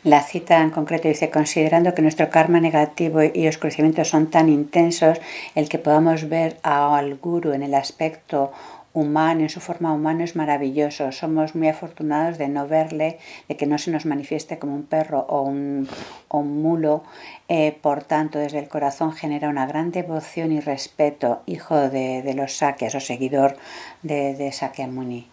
[SPEAKER 2] La cita en concreto dice: considerando que nuestro karma negativo y oscurecimiento son tan intensos, el que podamos ver al Guru en el aspecto humano, en su forma humana, es maravilloso. Somos muy afortunados de no verle, de que no se nos manifieste como un perro o un mulo. Por tanto, desde el corazón genera una gran devoción y respeto, hijo de los sakyas o seguidor de Sakyamuni.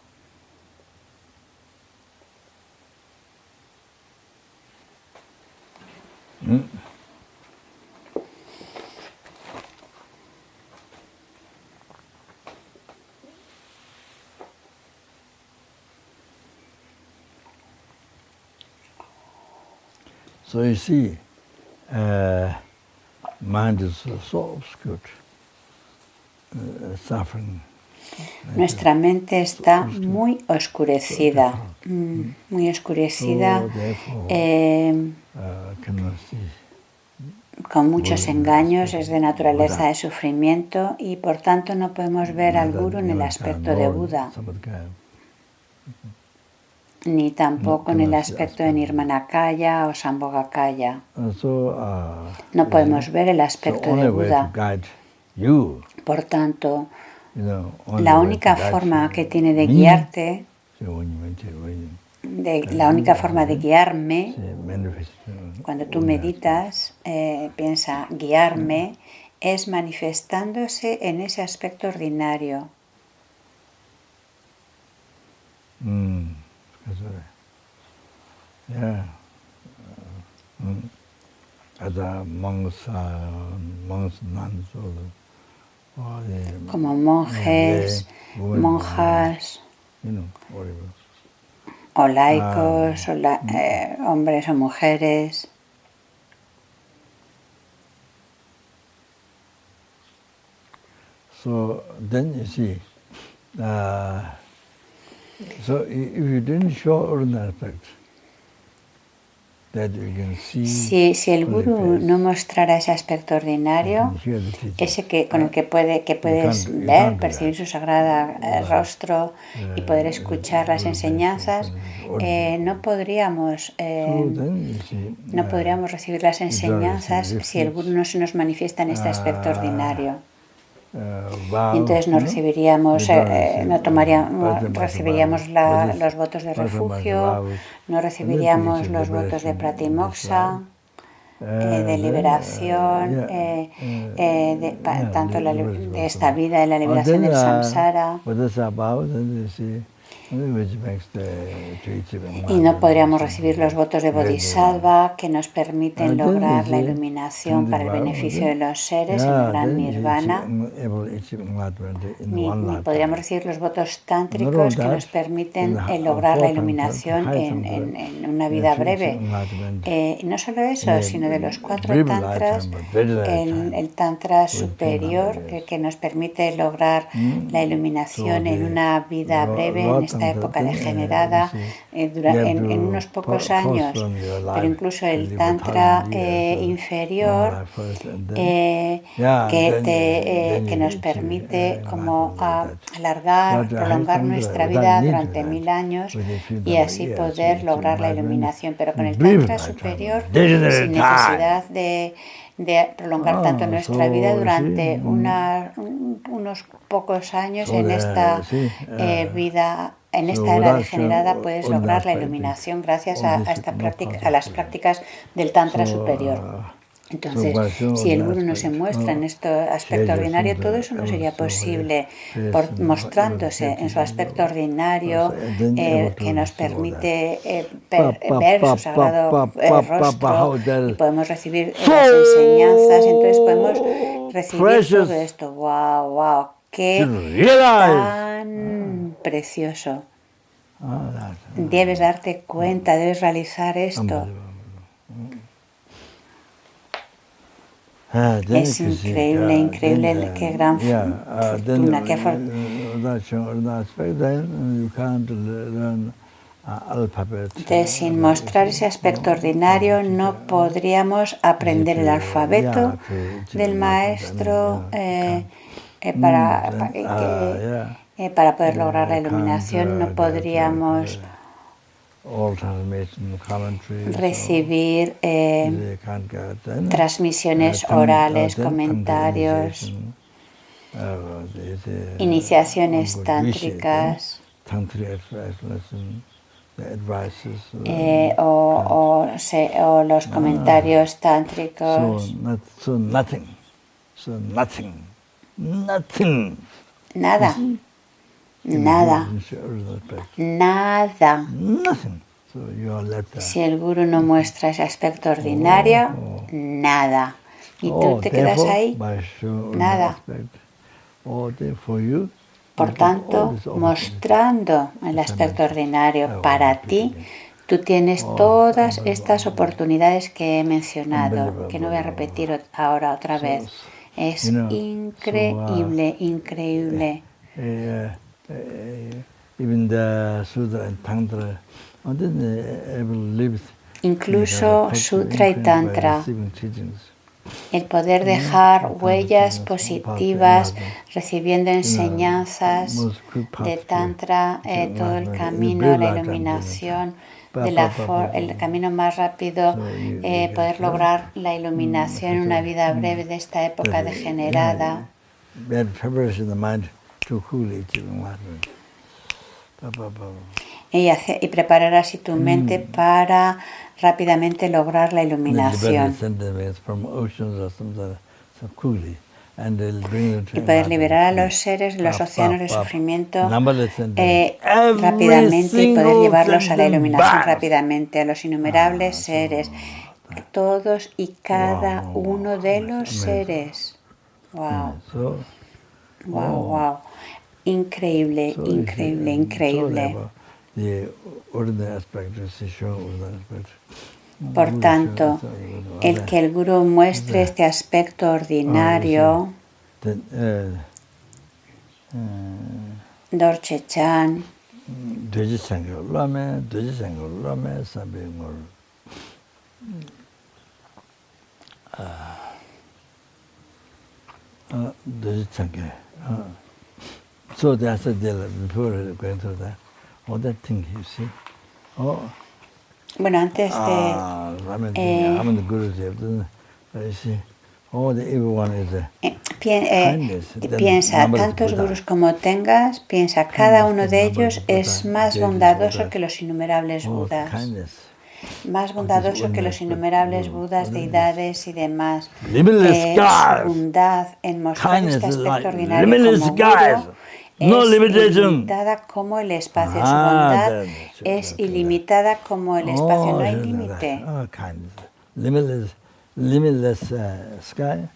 [SPEAKER 1] So you see, mind is so obscured, suffering.
[SPEAKER 2] Nuestra mente está muy oscurecida, con muchos engaños, es de naturaleza de sufrimiento, y por tanto no podemos ver al Guru en el aspecto de Buda, ni tampoco en el aspecto de Nirmanakaya o Sambhogakaya. No podemos ver el aspecto de Buda. Por tanto, la única forma que tiene de guiarte, la única forma de guiarme, cuando tú meditas, piensa guiarme, es manifestándose en ese aspecto ordinario. Como monjes, monjas, o laicos, hombres o mujeres.
[SPEAKER 1] So then you see, So if you didn't show ordinary aspect, that you can see
[SPEAKER 2] si el gurú no mostrara ese aspecto ordinario, ese con el que puedes ver, percibir su sagrado rostro y poder escuchar las enseñanzas, no podríamos recibir las enseñanzas si el gurú no se nos manifiesta en este aspecto ordinario. Y entonces no recibiríamos, recibiríamos los votos de refugio, no recibiríamos los votos de pratimoksha, de liberación, tanto de esta vida, de la liberación del samsara. Y no podríamos recibir los votos de bodhisattva que nos permiten lograr la iluminación para el beneficio de los seres en el gran nirvana. Ni podríamos recibir los votos tántricos que nos permiten lograr la iluminación en una vida breve. Y no solo eso, sino de los 4 tantras, el tantra superior que nos permite lograr la iluminación en una vida breve, en esta época degenerada, en unos pocos años, pero incluso el tantra inferior que nos permite como prolongar nuestra vida durante 1000 años y así poder lograr la iluminación, pero con el tantra superior sin necesidad de prolongar tanto nuestra vida durante unos pocos años en esta vida. En esta era degenerada puedes lograr la iluminación gracias a las prácticas del Tantra superior. Entonces, si el Guru no se muestra en este aspecto ordinario, todo eso no sería posible, mostrándose en su aspecto ordinario que nos permite ver su sagrado rostro y podemos recibir las enseñanzas, entonces podemos recibir todo esto. ¡Wow, wow! ¡Qué tan precioso! Debes darte cuenta, debes realizar esto. Es increíble, increíble, qué gran fortuna, qué Entonces, sin mostrar ese aspecto ordinario, no podríamos aprender el alfabeto del maestro para poder lograr la iluminación. No podríamos recibir transmisiones orales, comentarios, iniciaciones tántricas o los comentarios tántricos. Nada. Nada. Nada. Si el Guru no muestra ese aspecto ordinario, nada. Y tú te quedas ahí, nada. Por tanto, mostrando el aspecto ordinario para ti, tú tienes todas estas oportunidades que he mencionado, que no voy a repetir ahora otra vez. Es increíble, increíble. Incluso Sutra y Tantra, el poder dejar huellas positivas recibiendo enseñanzas de Tantra, todo el camino, la iluminación, el camino más rápido, poder lograr la iluminación en una vida breve de esta época degenerada. Y preparar así tu mente para rápidamente lograr la iluminación. Y poder liberar a los seres de los océanos de sufrimiento rápidamente y poder llevarlos a la iluminación rápidamente, a los innumerables seres, todos y cada uno de los seres. ¡Wow! ¡Wow, wow! Increíble, increíble, increíble. Por tanto, el que el Guru muestre este aspecto ordinario, Dorje Chan,
[SPEAKER 1] 돼지 생각을 하면 삼백을 돼지 생각. So that's the deal before going through that. All that thing you see. Oh.
[SPEAKER 2] Bueno, antes de...
[SPEAKER 1] I'm the gurus have done. You see. Oh, everyone is
[SPEAKER 2] piensa, tantos gurús como tengas, piensa, cada uno de ellos es más bondadoso que los innumerables budas. Más bondadoso que los innumerables budas, deidades y demás. Su bondad en mostrar este aspecto ordinario como guru es ilimitada como el espacio. Su bondad es ilimitada como el espacio, no hay límite.
[SPEAKER 1] Limitless sky.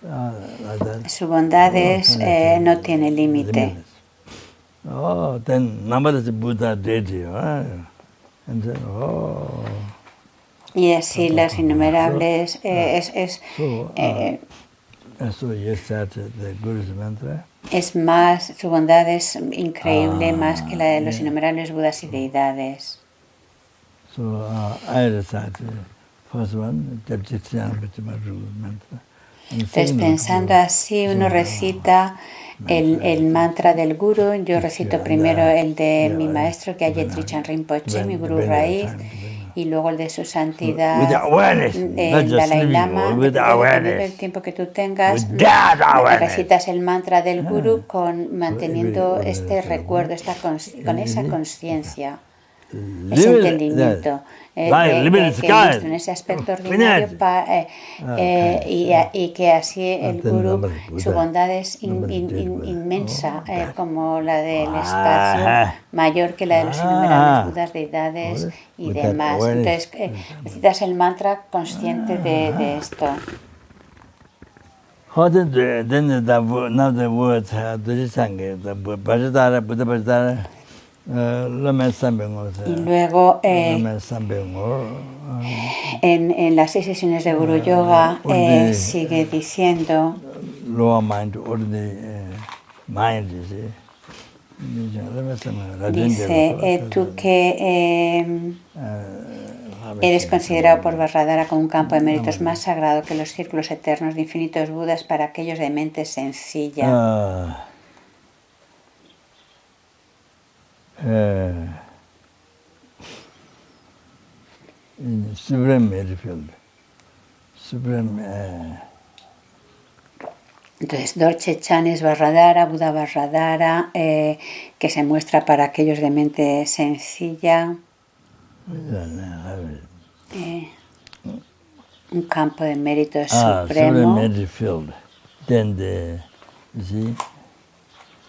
[SPEAKER 1] Like that.
[SPEAKER 2] Su bondad es, no tiene límite.
[SPEAKER 1] Oh, then numberless Buddha deity. And then,
[SPEAKER 2] Y así las innumerables
[SPEAKER 1] so you start the Guru's mantra.
[SPEAKER 2] Es más, su bondad es increíble, más que la de los innumerables budas y deidades.
[SPEAKER 1] So I recite first one,
[SPEAKER 2] Entonces, pensando así, uno recita el mantra del Guru. Yo recito primero el de mi maestro, que es Trichan Rinpoche, mi Guru raíz, y luego el de su santidad, el Dalai Lama. Dependiendo del tiempo que tú tengas, recitas el mantra del Guru manteniendo este recuerdo, con esa conciencia, ese entendimiento. Que muestran ese aspecto ordinario y que así el Guru, su bondad es inmensa, como la del espacio, mayor que la de los innumerables budas, deidades y demás. Entonces necesitas el mantra consciente de esto.
[SPEAKER 1] Now the words Buddha
[SPEAKER 2] Y luego en las 6 sesiones de Guru Yoga sigue diciendo dice tú que eres considerado por Vajradhara como un campo de méritos más sagrado que los círculos eternos de infinitos budas para aquellos de mente sencilla.
[SPEAKER 1] Supreme Merrifield.
[SPEAKER 2] Entonces, Dorje Chan es Vajradhara, Buda Vajradhara, que se muestra para aquellos de mente sencilla. Un campo de méritos supremo.
[SPEAKER 1] Supreme Merrifield. Then you see,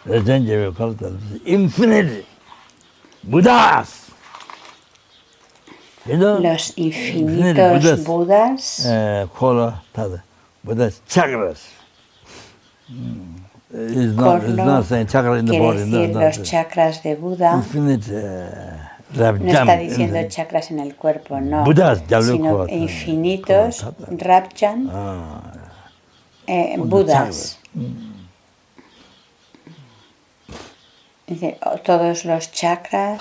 [SPEAKER 1] then you will call it infinite Buddhas.
[SPEAKER 2] Los infinitos Budas.
[SPEAKER 1] Buddhas chakras. It's not saying chakra in the body.
[SPEAKER 2] Quiere decir los chakras de Buda.
[SPEAKER 1] Infinite,
[SPEAKER 2] no está diciendo chakras en el cuerpo, no.
[SPEAKER 1] Buddhas,
[SPEAKER 2] sino infinitos Rabjan, Budas. Dice, todos los chakras.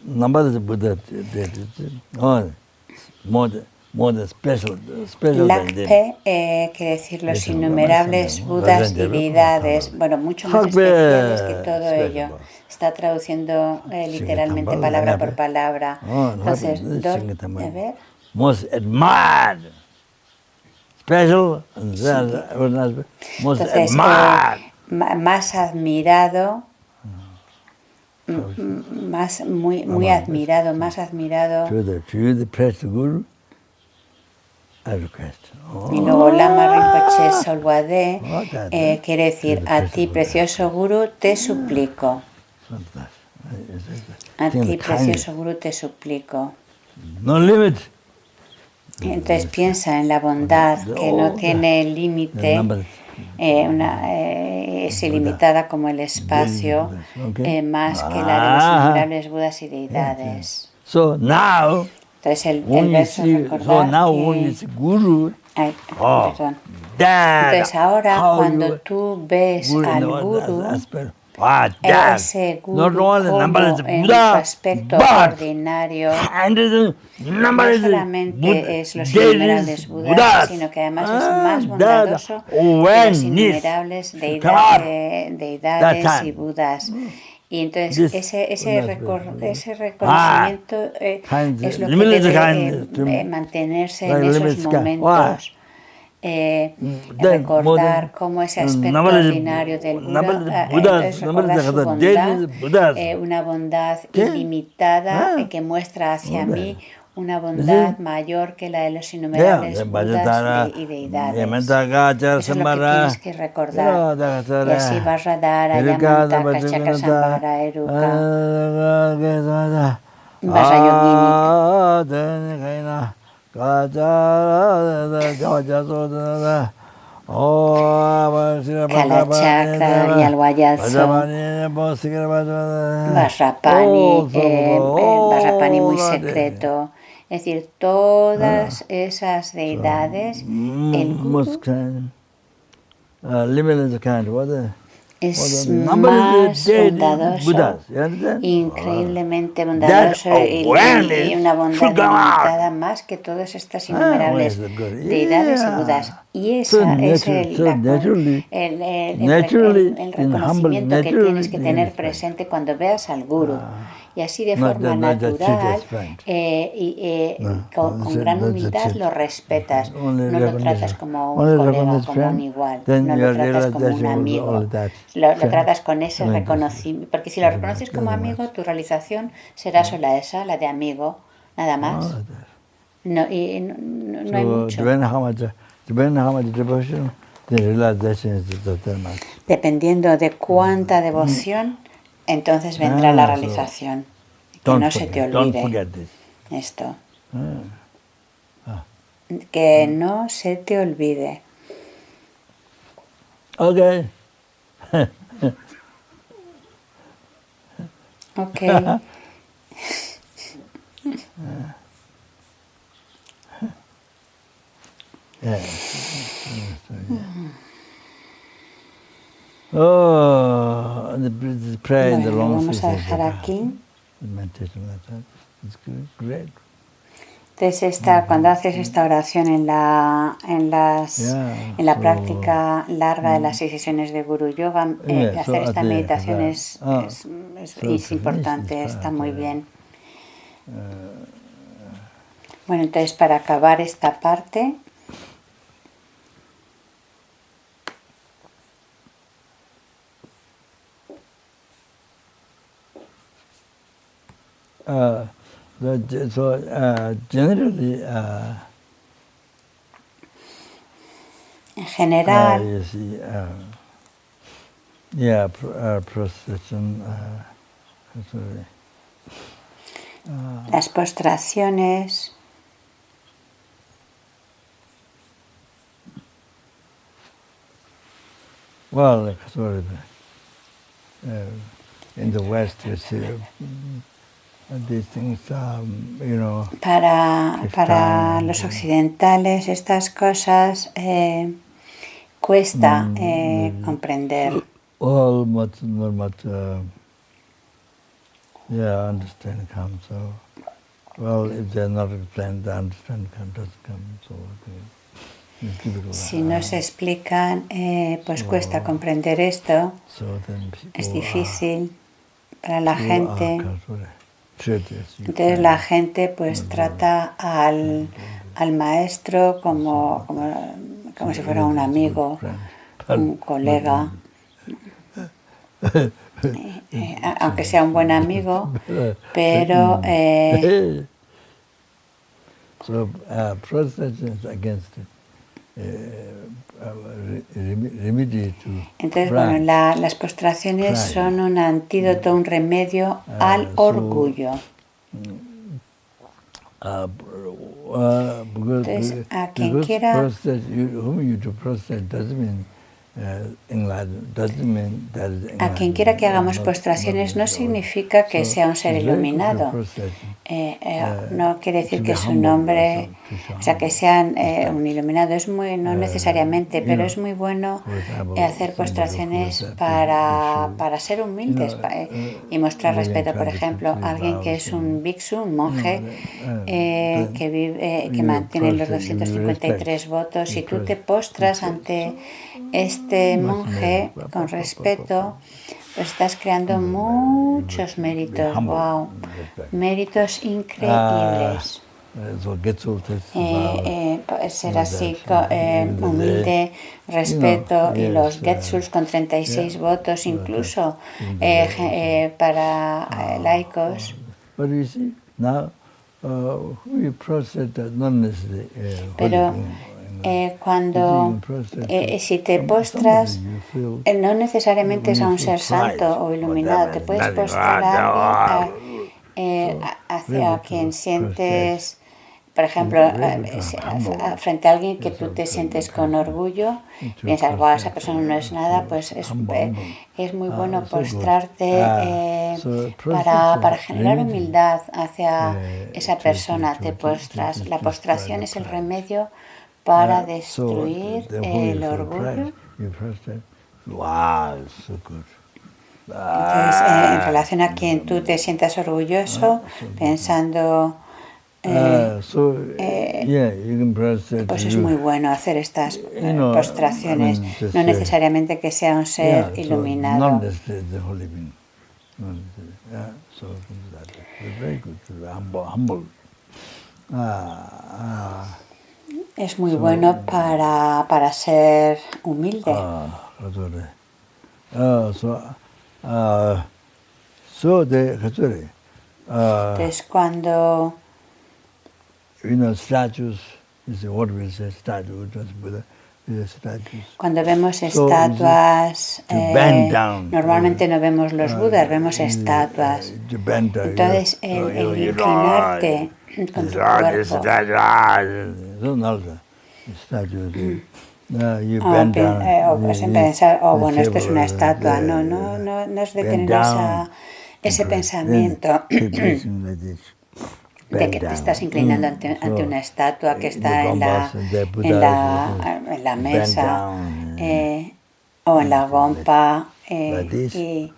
[SPEAKER 1] Number of Buddha, more special.
[SPEAKER 2] Lakpe quiere decir los innumerables Budas y deidades, bueno, mucho más especiales que todo ello. Está traduciendo literalmente palabra por palabra. Entonces, a ver.
[SPEAKER 1] Most admired. Special, most admired.
[SPEAKER 2] Más admirado, muy admirado, más admirado.
[SPEAKER 1] To the precious Guru, I request.
[SPEAKER 2] Y luego Lama Rinpoche Solwade quiere decir, a ti, precioso Guru, te suplico. A ti, precioso Guru, te suplico.
[SPEAKER 1] No limit.
[SPEAKER 2] Entonces piensa en la bondad que no tiene límite, es ilimitada como el espacio, más que la de los innumerables Budas y deidades.
[SPEAKER 1] So now,
[SPEAKER 2] entonces el verso recordar perdón. Entonces ahora cuando tú ves al Guru, ese guru como en su aspecto ordinario no solamente es los innumerables Budas, sino que además es más bondadoso que las innumerables deidades y Budas. Y entonces ese reconocimiento es lo que debe mantenerse en esos momentos. Recordar cómo ese aspecto ordinario del Buda es recordar su bondad, una bondad ilimitada que muestra hacia mí una bondad mayor que la de los innumerables Budas y deidades. Eso es lo que tienes que recordar. Y así Vajradhara, Yamanta, Kachaka Sambhara, Eruka, Vajrayogini. Kalachakra, Yalvayatso, Vajrapani muy secreto. Es decir, todas esas deidades, el Guru es más bondadoso, increíblemente bondadoso y una bondad ilimitada más que todas estas innumerables deidades y Budas. Y ese es el reconocimiento que tienes que tener presente cuando veas al Guru. Y así de forma natural con gran humildad lo respetas. No lo tratas como un colega, como un igual. No lo tratas como un amigo. Lo tratas con ese reconocimiento. Porque si lo reconoces como amigo, tu realización será sola esa, la de amigo, nada más. No hay mucho. Dependiendo de cuánta devoción, entonces vendrá la realización. Que no se te olvide esto. Que no se te olvide.
[SPEAKER 1] Okay.
[SPEAKER 2] Okay. Bueno, vamos a dejar aquí. Entonces cuando haces esta oración en la práctica larga de las 6 sesiones de Guru Yoga, hacer esta meditación es importante, está muy bien. Bueno, entonces para acabar esta parte,
[SPEAKER 1] generally,
[SPEAKER 2] en general,
[SPEAKER 1] prostration,
[SPEAKER 2] las postraciones,
[SPEAKER 1] well, in the West, you see. These things,
[SPEAKER 2] para los occidentales estas cosas cuesta comprender.
[SPEAKER 1] Understanding comes. So, well, if they're not explained, the understanding doesn't come. So,
[SPEAKER 2] si no se explican, pues cuesta comprender esto. Es difícil para la gente. Entonces la gente pues trata al maestro como si fuera un amigo, un colega, aunque sea un buen amigo, pero entonces, bueno, las postraciones son un antídoto, un remedio al orgullo. Entonces, a quien quiera A quien quiera que hagamos postraciones no significa que sea un ser iluminado. No quiere decir que su nombre, o sea, que sean un iluminado. Es muy, no necesariamente, pero es muy bueno hacer postraciones para ser humildes y mostrar respeto. Por ejemplo, alguien que es un bhiksu, un monje, que mantiene los 253 votos, y tú te postras ante este monje con respeto, pues estás creando muchos méritos. ¡Wow! Méritos increíbles. Ser así humilde, respeto, y los Getsuls con 36 votos, incluso para laicos. Pero cuando si te postras, no necesariamente es a un ser santo o iluminado, te puedes postrar a alguien hacia quien sientes, por ejemplo, frente a alguien que tú te sientes con orgullo, piensas, wow, esa persona no es nada, pues es muy bueno postrarte para generar humildad hacia esa persona. Te postras. La postración es el remedio para destruir el orgullo. Entonces, en relación a quien tú te sientas orgulloso, pensando, pues es muy bueno hacer estas postraciones, no necesariamente que sea un ser iluminado. Es muy bueno para ser humilde. Entonces, cuando vemos estatuas, normalmente no vemos los Budas, vemos estatuas. Entonces, el inclinarte con tu cuerpo, o pensar, bueno, esto es una estatua. No es de tener ese pensamiento de que te estás inclinando ante una estatua que está en la mesa o en la gompa, y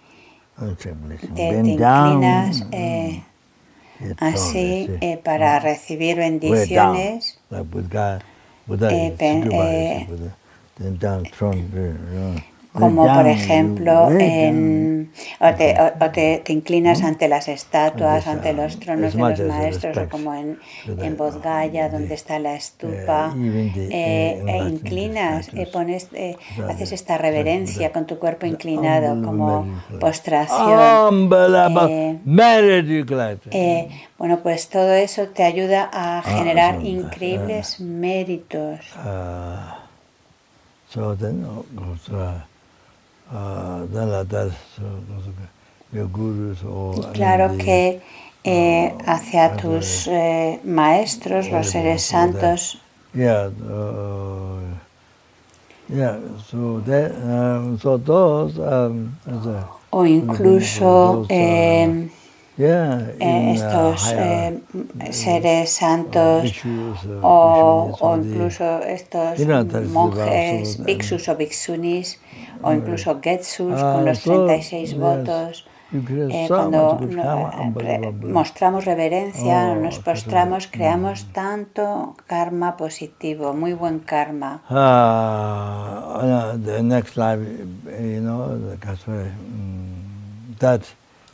[SPEAKER 2] te inclinas así para recibir bendiciones. Como por ejemplo, o te inclinas ante las estatuas, ante los tronos de los maestros, o como en Bodh Gaya, donde está la stupa, inclinas, haces esta reverencia con tu cuerpo inclinado, como postración. Bueno, pues todo eso te ayuda a generar increíbles méritos. Y claro que hacia tus maestros, los seres santos, o incluso estos seres santos, o incluso estos monjes, bhiksus o bhiksunis, o incluso Getsuls con los 36 votos. Cuando mostramos reverencia, nos postramos, creamos tanto karma positivo, muy buen karma.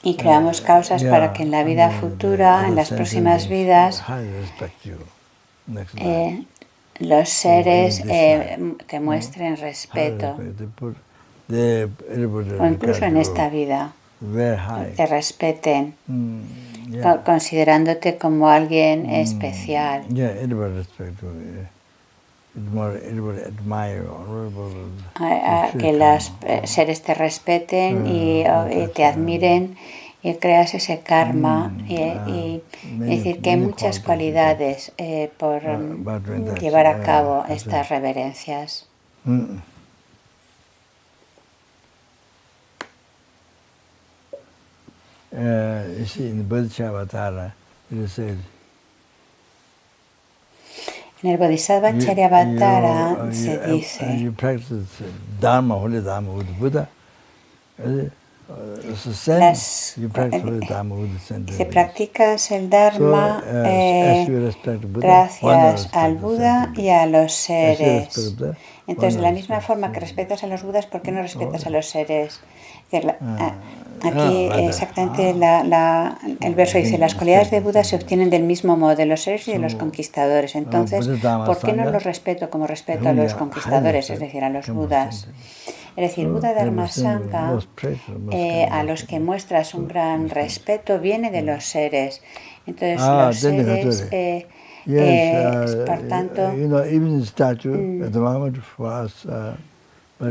[SPEAKER 2] Y creamos causas para que en la vida futura, en las próximas vidas, los seres te muestren respeto, o incluso en esta vida te respeten, considerándote como alguien especial. Que los seres te respeten y te admiren, y creas ese karma, y decir que hay muchas cualidades por llevar a cabo estas reverencias.
[SPEAKER 1] you see, in the Bodhisattva, it says,
[SPEAKER 2] en el Bodhisattva Charyavatara se dice,
[SPEAKER 1] you practice Dharma, Holy Dharma with the Buddha.
[SPEAKER 2] Si practicas el Dharma gracias al Buda y a los seres. Entonces, de la misma forma que respetas a los Budas, ¿por qué no respetas a los seres? Aquí exactamente el verso dice, las cualidades de Buda se obtienen del mismo modo de los seres y de los conquistadores. Entonces, ¿por qué no los respeto como respeto a los conquistadores, es decir, a los Budas? Es decir, Buda Dharma Sangha, a los que muestras un gran respeto, viene de los seres. Entonces, los seres, por tanto,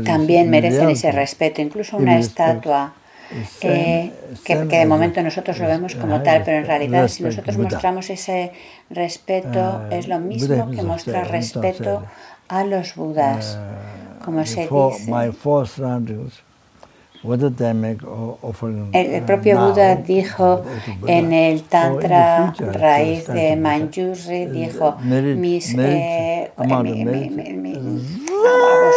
[SPEAKER 2] también merecen ese respeto. Incluso una estatua, que de momento nosotros lo vemos como tal, pero en realidad si nosotros mostramos ese respeto, es lo mismo que mostrar respeto a los Budas. Como se dice, el propio Buda dijo en el Tantra raíz de Manjusri, dijo,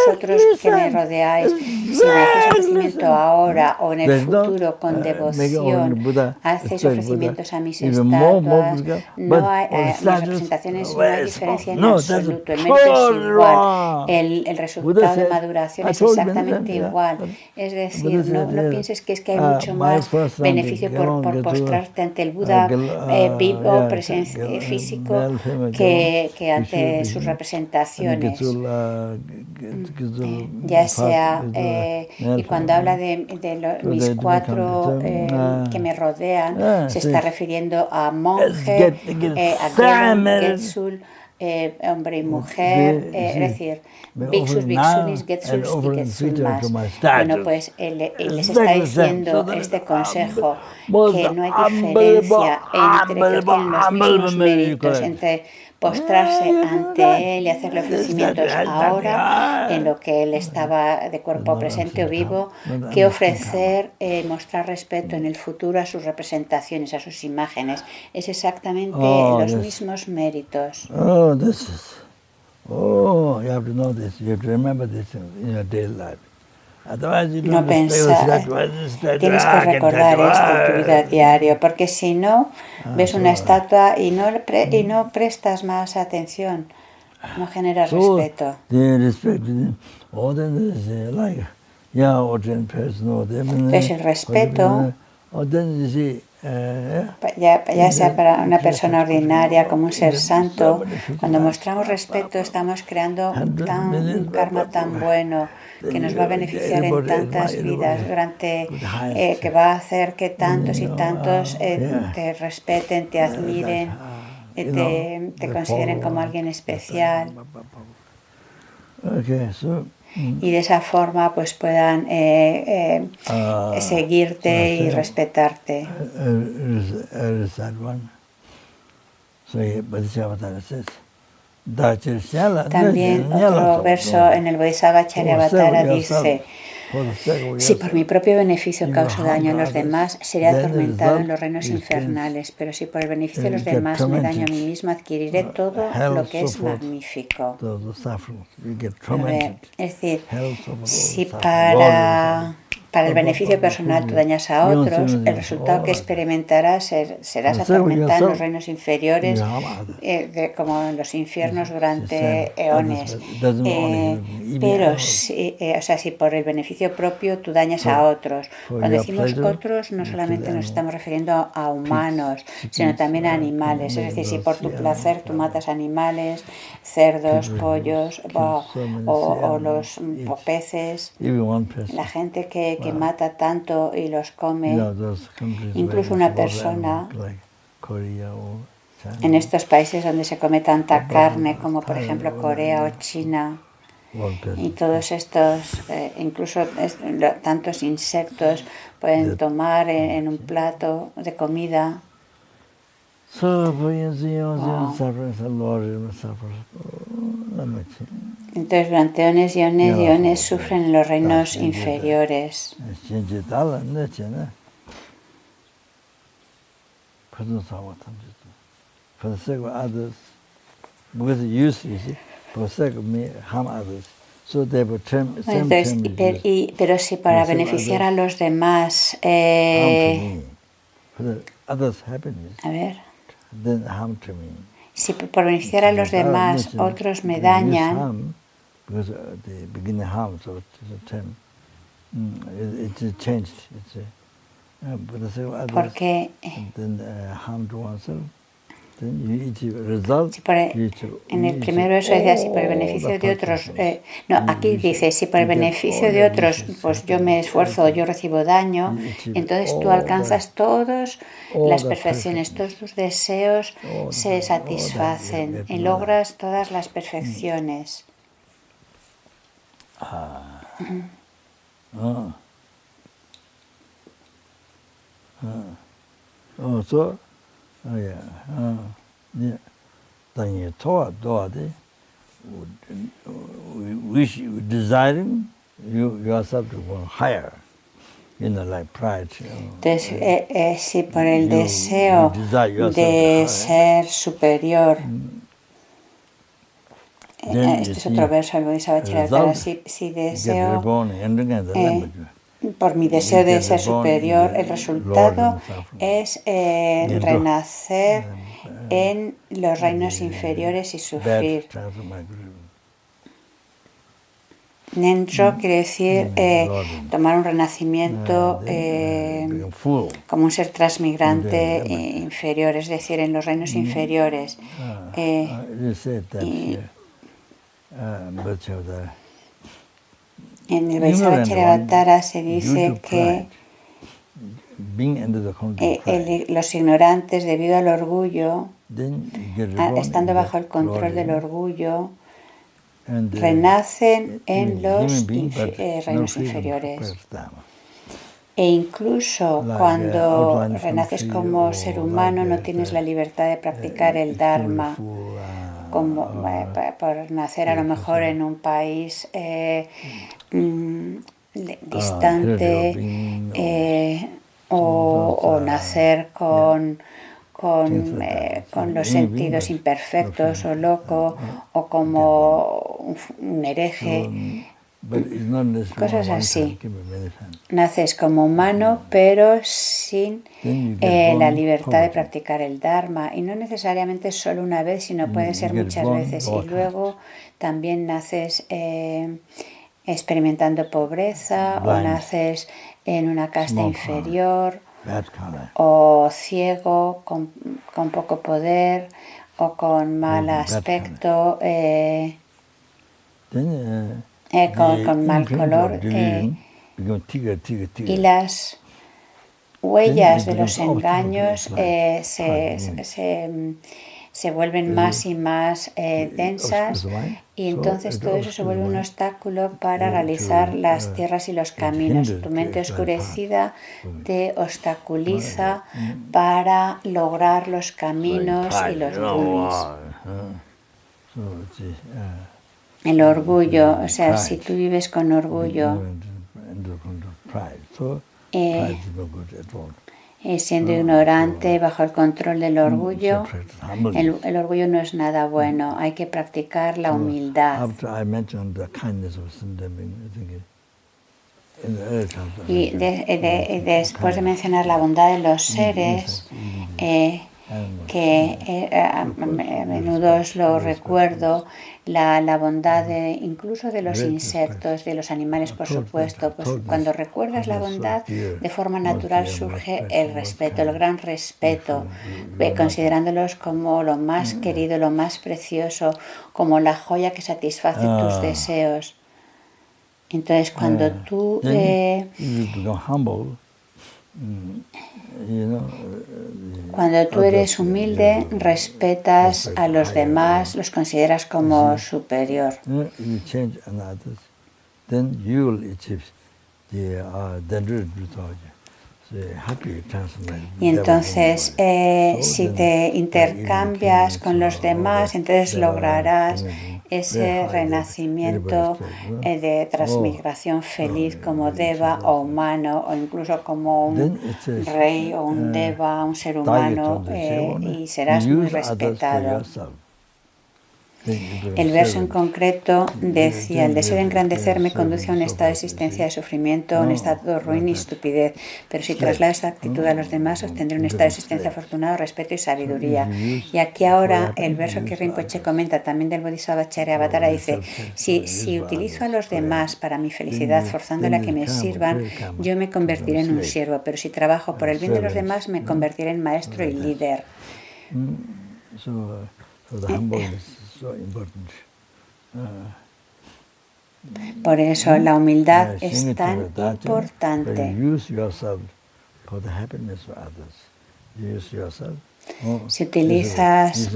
[SPEAKER 2] vosotros que me rodeáis, si me hacéis ofrecimiento ahora o en el futuro con devoción, hacéis ofrecimientos a mis estatuas, no hay, mis representaciones, no hay diferencia en absoluto, el mérito es igual, el resultado de maduración es exactamente igual. Es decir, no pienses que es que hay mucho más beneficio por postrarte ante el Buda vivo, físico, que ante sus representaciones. Ya sea, y cuando habla de mis cuatro que me rodean, se está refiriendo a monje, a Gelon, Getsul, hombre y mujer, es decir, Bhikshus, Bhikshunis, Getsuls y Getsulmas. Bueno, pues él les está diciendo este consejo, que no hay diferencia entre que tienen los mismos méritos, entre postrarse ante él y hacerle ofrecimientos ahora en lo que él estaba de cuerpo presente o vivo, que ofrecer, mostrar respeto en el futuro a sus representaciones, a sus imágenes. Es exactamente los mismos méritos.
[SPEAKER 1] You have to know this. You have to remember this in your daily life.
[SPEAKER 2] No pensar, tienes que recordar esto en tu vida diaria, porque si no, ves una estatua y no prestas más atención, no generas respeto. Pues el respeto, ya sea para una persona ordinaria como un ser santo, cuando mostramos respeto estamos creando un karma tan bueno que nos va a beneficiar en tantas vidas, que va a hacer que tantos y tantos te respeten, te admiren, te consideren como alguien especial. Y de esa forma pues puedan seguirte y respetarte. También otro verso en el Bodhisattva Charyavatara dice, si por mi propio beneficio causo daño a los demás, seré atormentado en los reinos infernales, pero si por el beneficio de los demás me daño a mí mismo, adquiriré todo lo que es magnífico. Es decir, si para el beneficio personal tú dañas a otros, el resultado que experimentarás serás atormentado en los reinos inferiores, como en los infiernos durante eones. Pero si por el beneficio propio tú dañas a otros. Cuando decimos otros, no solamente nos estamos refiriendo a humanos, sino también a animales. Es decir, si por tu placer tú matas animales, cerdos, pollos o los peces, la gente que mata tanto y los come, incluso una persona en estos países donde se come tanta carne como por ejemplo Corea o China, y todos estos, incluso tantos insectos pueden tomar en un plato de comida. Entonces durante eones y eones y eones sufren en los reinos inferiores.
[SPEAKER 1] For the sake of others, because you see, for the sake of me, harm others. So they have a term, same
[SPEAKER 2] Entonces,
[SPEAKER 1] term
[SPEAKER 2] pero si para beneficiar a los demás,
[SPEAKER 1] for the others' happiness,
[SPEAKER 2] a ver,
[SPEAKER 1] then harm to me.
[SPEAKER 2] si por beneficiar a los demás otros me dañan,
[SPEAKER 1] because the beginning harm, so it's a term. It's changed. But the sake of others,
[SPEAKER 2] porque
[SPEAKER 1] then harm to oneself. Then you result,
[SPEAKER 2] si en el primer verso decía si por el beneficio de otros, no, aquí dice si por el beneficio de otros pues yo me esfuerzo, yo recibo daño, entonces tú alcanzas todas las perfecciones, todos tus deseos se satisfacen y logras todas las perfecciones.
[SPEAKER 1] So, 당연히 도와도 wish desiring yourself to go higher, like pride.
[SPEAKER 2] Entonces, si por el deseo de ser superior, este es otro verso, lo dice Bachiller, si deseo por mi deseo de ser superior, el resultado es renacer en los reinos inferiores y sufrir. Nendro quiere decir tomar un renacimiento como un ser transmigrante inferior, es decir, en los reinos inferiores. En el Vajrayavatara se dice que los ignorantes, debido al orgullo, estando bajo el control del orgullo, renacen en los reinos inferiores. E incluso cuando renaces como ser humano no tienes la libertad de practicar el Dharma, como por nacer a lo mejor en un país distante o nacer con los sentidos imperfectos o loco o como un hereje, cosas así. Naces como humano pero sin la libertad de practicar el Dharma, y no necesariamente solo una vez, sino puede ser muchas veces, y luego también naces experimentando pobreza o naces en una casta inferior o ciego, con poco poder o con mal aspecto, con mal color, y las huellas de los engaños se vuelven más y más densas, y entonces todo eso se vuelve un obstáculo para realizar las tierras y los caminos. Tu mente oscurecida te obstaculiza para lograr los caminos y los bunis. El orgullo, o sea, si tú vives con orgullo, siendo ignorante, bajo el control del orgullo, el orgullo no es nada bueno. Hay que practicar la humildad. Y después de mencionar la bondad de los seres, que a menudo os lo recuerdo, la bondad incluso de los insectos, de los animales, por supuesto, pues cuando recuerdas la bondad, de forma natural surge el respeto, el gran respeto, considerándolos como lo más querido, lo más precioso, como la joya que satisface tus deseos. Entonces, cuando tú eres humilde, respetas a los demás, los consideras como superior. Y entonces, si te intercambias con los demás, entonces lograrás ese renacimiento de transmigración feliz como deva o humano, o incluso como un rey o un deva, un ser humano, y serás muy respetado. El verso en concreto decía: el deseo de engrandecerme conduce a un estado de existencia de sufrimiento, un estado de ruina y estupidez, pero si traslado esta actitud a los demás obtendré un estado de existencia afortunado, respeto y sabiduría. Y aquí ahora el verso que Rinpoche comenta también del Bodhisattva Charyavatara dice: si utilizo a los demás para mi felicidad, forzándoles a que me sirvan, yo me convertiré en un siervo, pero si trabajo por el bien de los demás, me convertiré en maestro y líder. Por eso la humildad es tan importante. Si utilizas,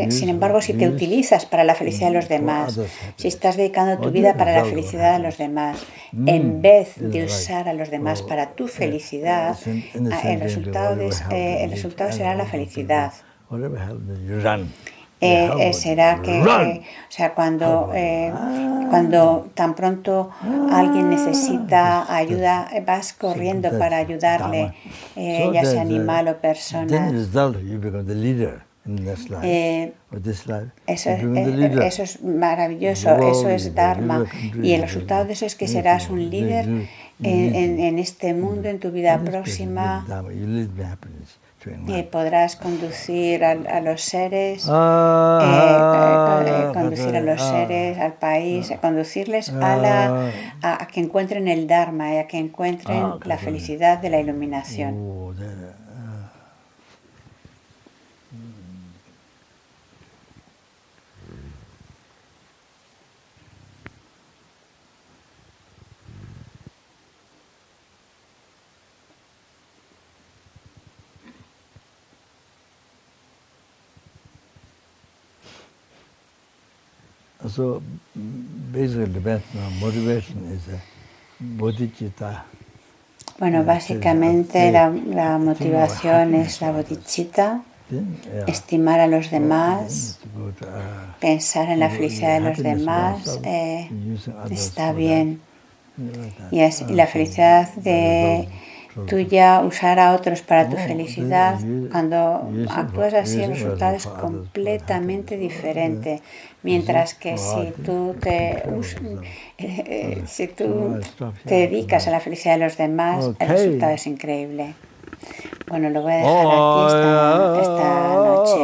[SPEAKER 2] sin embargo, si te utilizas para la felicidad de los demás, si estás dedicando tu vida para la felicidad de los demás, en vez de usar a los demás para tu felicidad, el resultado será la felicidad. Será que, cuando tan pronto alguien necesita ayuda, vas corriendo para ayudarle, ya sea animal o persona. Eso es maravilloso, eso es Dharma, y el resultado de eso es que serás un líder en este mundo, en tu vida próxima. Podrás conducir a los seres, al país, conducirles a que encuentren el Dharma y a que encuentren la felicidad de la iluminación.
[SPEAKER 1] So basically the best motivation is bodhicitta.
[SPEAKER 2] Bueno, básicamente la motivación es la bodhicitta, estimar a los demás, pensar en la felicidad de los demás, está bien. Y la felicidad tuya, usar a otros para tu felicidad, cuando actúas así el resultado es completamente diferente. Mientras que si tú te dedicas a la felicidad de los demás, el resultado es increíble. Bueno, lo voy a dejar aquí esta noche.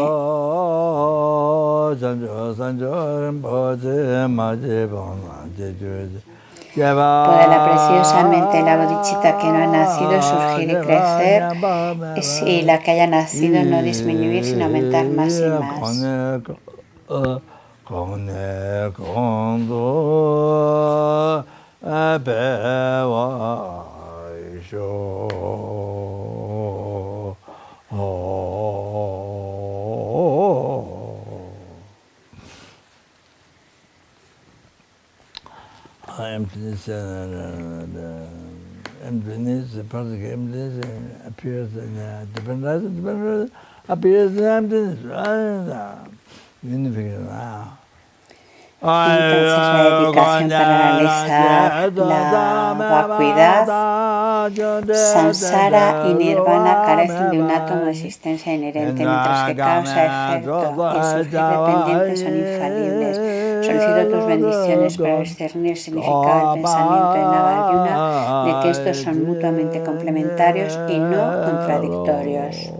[SPEAKER 2] Puede la preciosamente la bodhicitta que no ha nacido surgir y crecer, y la que haya nacido no disminuir sino aumentar más y más.
[SPEAKER 1] Emptiness, emptiness, the particle emptiness appears in different lights, appears in emptiness.
[SPEAKER 2] Entonces la dedicación para realizar la vacuidad, samsara y nirvana carecen de un átomo de existencia inherente, mientras que causa, efecto y surgir dependientes son infalibles. Solicito tus bendiciones para discernir el significado del pensamiento de Nagarjuna, de que estos son mutuamente complementarios y no contradictorios.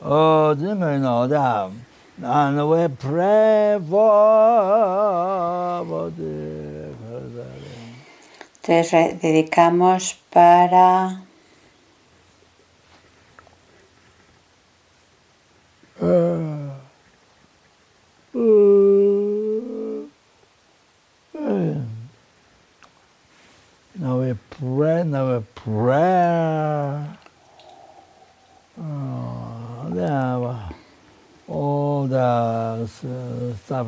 [SPEAKER 1] Oh, you know that, and we pray for
[SPEAKER 2] Entonces dedicamos para
[SPEAKER 1] now we pray. All the stuff,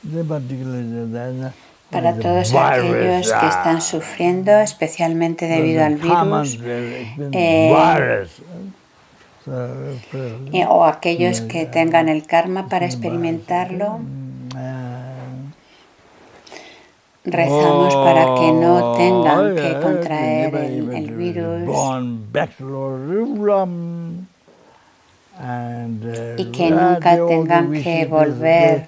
[SPEAKER 1] in particular,
[SPEAKER 2] para todos aquellos que están sufriendo, especialmente debido al virus, o aquellos que tengan el karma para experimentarlo. Rezamos para que no tengan que contraer el virus y que nunca tengan que volver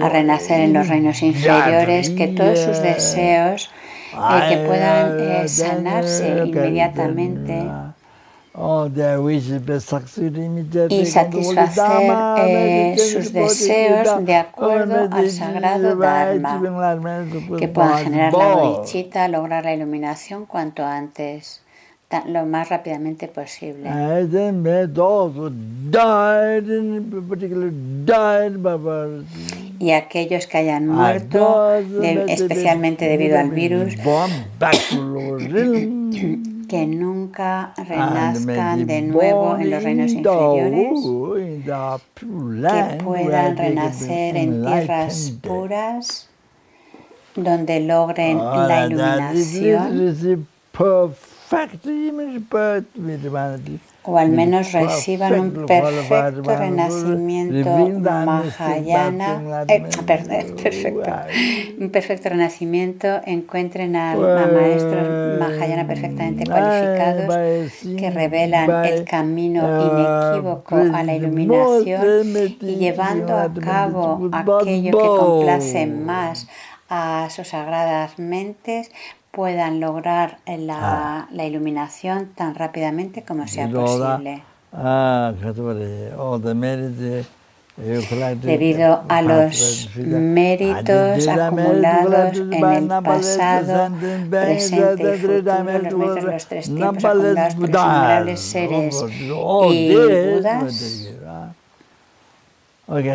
[SPEAKER 2] a renacer en los reinos inferiores, que todos sus deseos que puedan sanarse inmediatamente y satisfacer sus deseos de acuerdo al sagrado Dharma, que puedan generar la bodhicitta, lograr la iluminación cuanto antes, lo más rápidamente posible. Y aquellos que hayan muerto, especialmente debido al virus, que nunca renazcan de nuevo en los reinos inferiores, que puedan renacer en tierras puras, donde logren la iluminación, o al menos reciban un perfecto renacimiento Mahayana, un perfecto renacimiento, encuentren a maestros Mahayana perfectamente cualificados que revelan el camino inequívoco a la iluminación y llevando a cabo aquello que complace más a sus sagradas mentes, puedan lograr la iluminación tan rápidamente como sea posible. Debido a los méritos acumulados en el pasado, presente y futuro, los méritos de los tres tiempos acumulados por los innumerables seres y Budas. Pues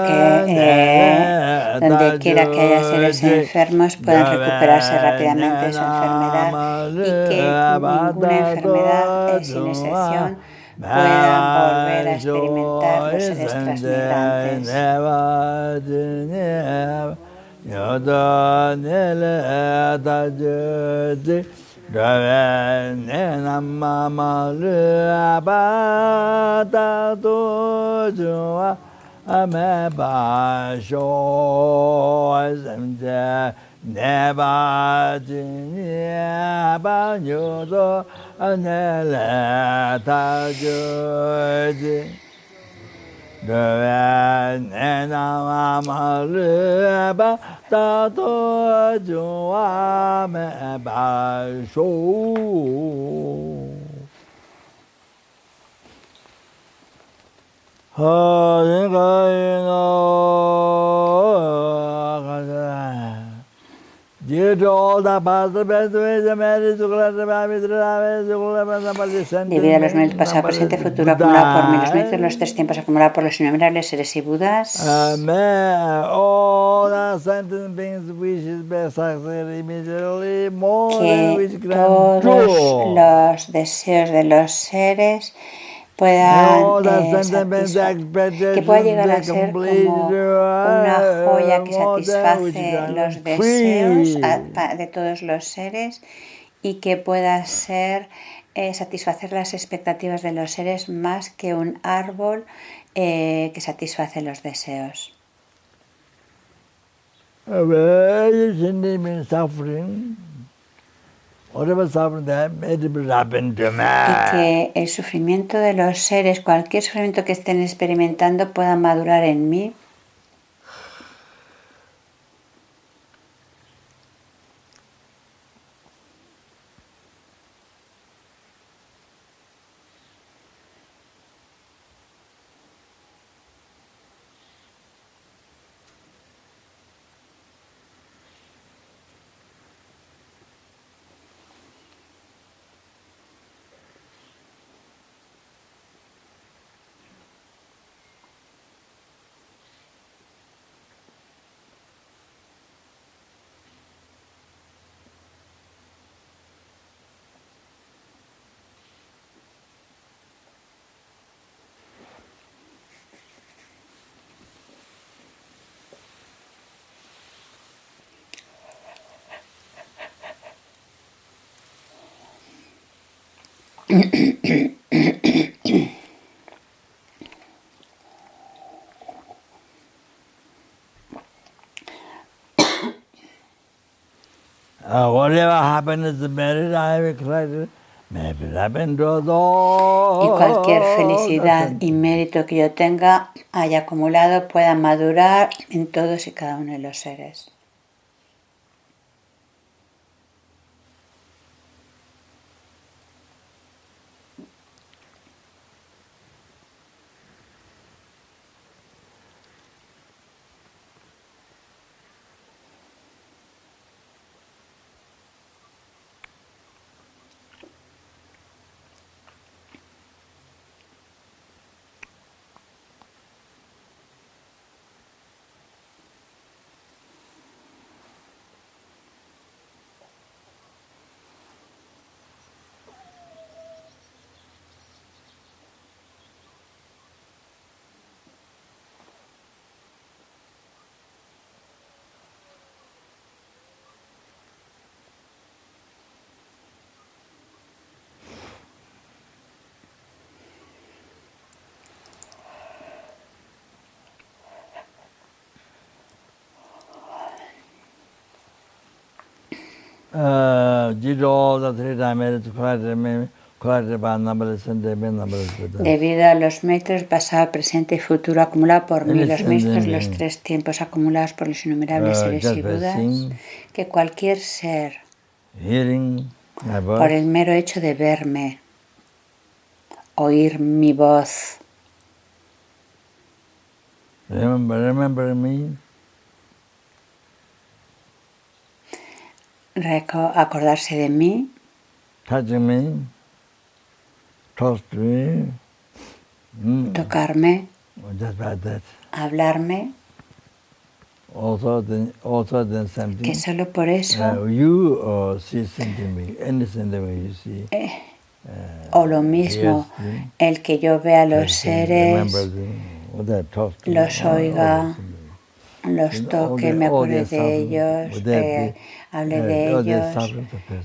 [SPEAKER 2] que donde quiera que haya seres enfermos puedan recuperarse rápidamente de su enfermedad y que ninguna enfermedad, sin excepción, pueda volver a experimentar los seres transmigrantes. Debido a los méritos pasado, presente y futuro acumulado por mí, los méritos de los tres tiempos acumulados por los innumerables seres y Budas, que todos los deseos de los seres puedan que pueda llegar a ser como una joya que satisface los deseos de todos los seres y que pueda ser satisfacer las expectativas de los seres más que un árbol que satisface los deseos. Y que el sufrimiento de los seres, cualquier sufrimiento que estén experimentando, pueda madurar en mí
[SPEAKER 1] Whatever happiness the merit I have created, maybe happen to
[SPEAKER 2] y cualquier felicidad y mérito que yo tenga haya acumulado pueda madurar en todos y cada uno de los seres. Debido a los méritos pasado, presente y futuro acumulados por mí, los méritos, los tres tiempos acumulados por los innumerables seres y Budas, que cualquier ser, por el mero hecho de verme, oír mi voz,
[SPEAKER 1] remember me,
[SPEAKER 2] acordarse de mí,
[SPEAKER 1] touching me, talk to me,
[SPEAKER 2] tocarme,
[SPEAKER 1] just like that.
[SPEAKER 2] Hablarme,
[SPEAKER 1] also then something,
[SPEAKER 2] que solo por eso
[SPEAKER 1] you see something me, anything that you see,
[SPEAKER 2] o lo mismo, el que yo vea los seres, los oiga, los toque, me acuerde de ellos, hable de ellos.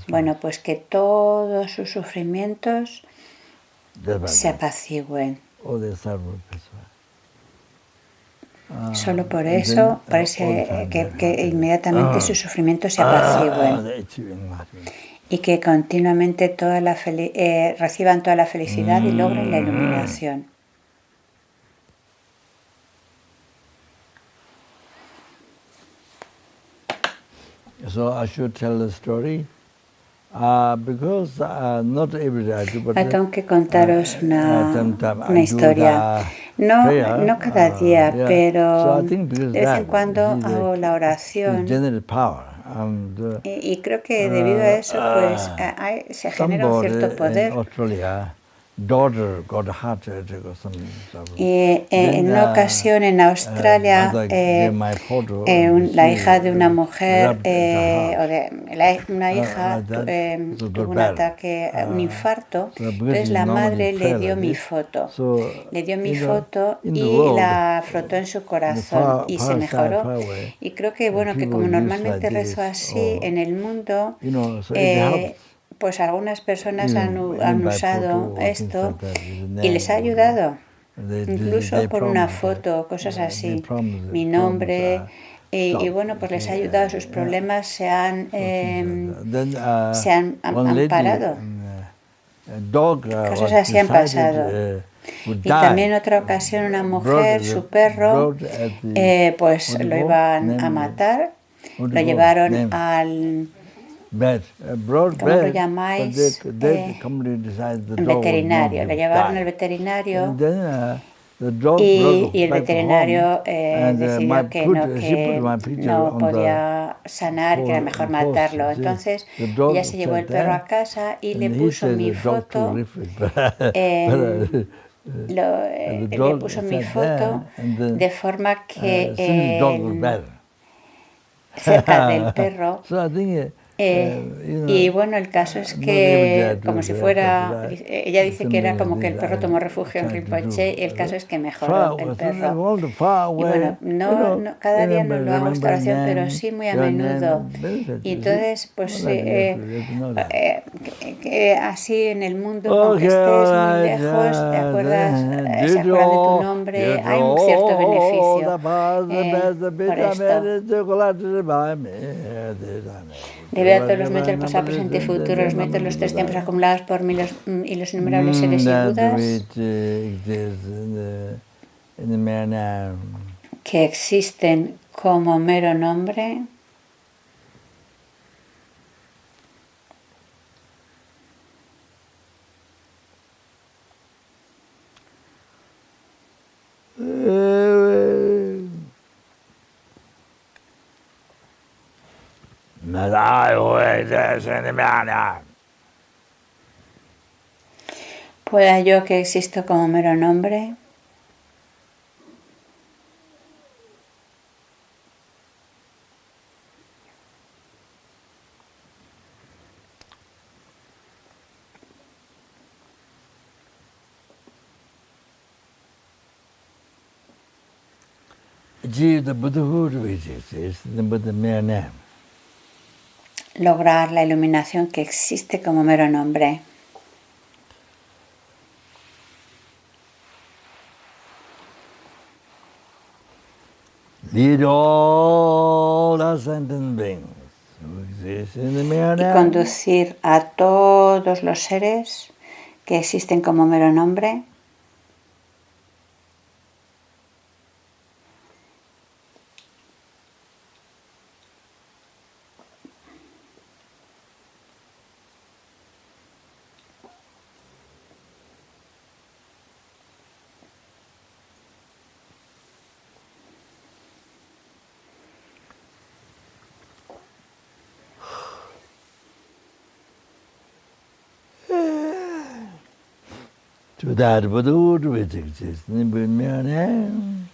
[SPEAKER 2] Bueno, pues que todos sus sufrimientos se apacigüen. Solo por eso parece que inmediatamente sus sufrimientos se apacigüen y que continuamente reciban toda la felicidad y logren la iluminación.
[SPEAKER 1] So I should tell the story because not every day I do, but
[SPEAKER 2] tengo que contaros una historia. No cada día, pero de vez en cuando hago la oración. Y creo que debido a eso pues se genera un cierto poder. Y en una ocasión en Australia, la hija de una mujer, una hija tuvo un ataque, un infarto, entonces la madre le dio mi foto. Le dio mi foto y la frotó en su corazón y se mejoró. Y creo que, bueno, que como normalmente rezo así en el mundo, pues algunas personas han usado esto y les ha ayudado, incluso por una foto, cosas así, mi nombre, y bueno, pues les ha ayudado, sus problemas se han amparado, cosas así han pasado. Y también en otra ocasión una mujer, su perro, pues lo iban a matar, lo llevaron al... ¿Cómo lo llamáis? Veterinario. Lo llevaron al veterinario y el veterinario decidió que no podía sanar, que era mejor matarlo. Entonces ella se llevó el perro a casa y le puso mi foto. Le puso mi foto de forma que cerca del perro Y bueno, el caso es que, como si fuera, ella dice que era como que el perro tomó refugio en Rinpoche, y el caso es que mejoró el perro. Y bueno, cada día no lo hago esta oración, pero sí muy a menudo. Y entonces, pues así en el mundo, aunque estés muy lejos, se acuerdan de tu nombre, hay un cierto beneficio por esto. Debido a todos los méritos del pasado, presente y futuro, los méritos de los tres tiempos acumulados por mí y los innumerables seres y Budas que existen como mero nombre, pueda yo que existo como mero nombre, lograr la iluminación que existe como mero nombre.
[SPEAKER 1] Lead all our sentient beings who exist in the mere
[SPEAKER 2] y conducir a todos los seres que existen como mero nombre
[SPEAKER 1] to that Buddhahood which exists in the mere name.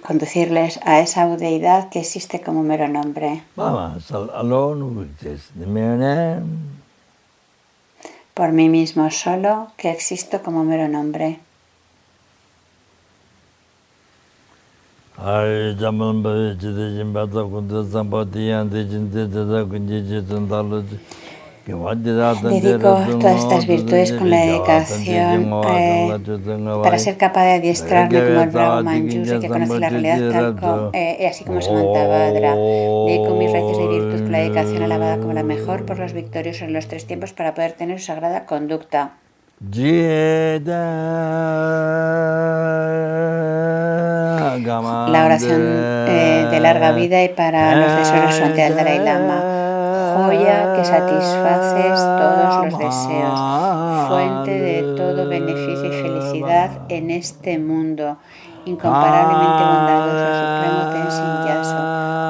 [SPEAKER 2] Conducirles a esa deidad que existe como mero nombre.
[SPEAKER 1] Vamos, alone who exists in the mere name.
[SPEAKER 2] Por mí mismo solo, que existo como mero nombre.
[SPEAKER 1] Ay, jaman ba chide jimbata kunta sampati yante chinte tata kunje chitandalo.
[SPEAKER 2] Dedico todas estas virtudes con la dedicación para ser capaz de adiestrarme como el bravo Manjushri que conoce la realidad tal como, así como Samantabhadra. Dedico mis raíces de virtud con la dedicación alabada como la mejor por los victoriosos en los tres tiempos para poder tener su sagrada conducta. La oración de larga vida y para los deseos ante el Dalai Lama. Joya que satisfaces todos los deseos, fuente de todo beneficio y felicidad en este mundo, incomparablemente bondadoso, supremo Tenzin Gyatso,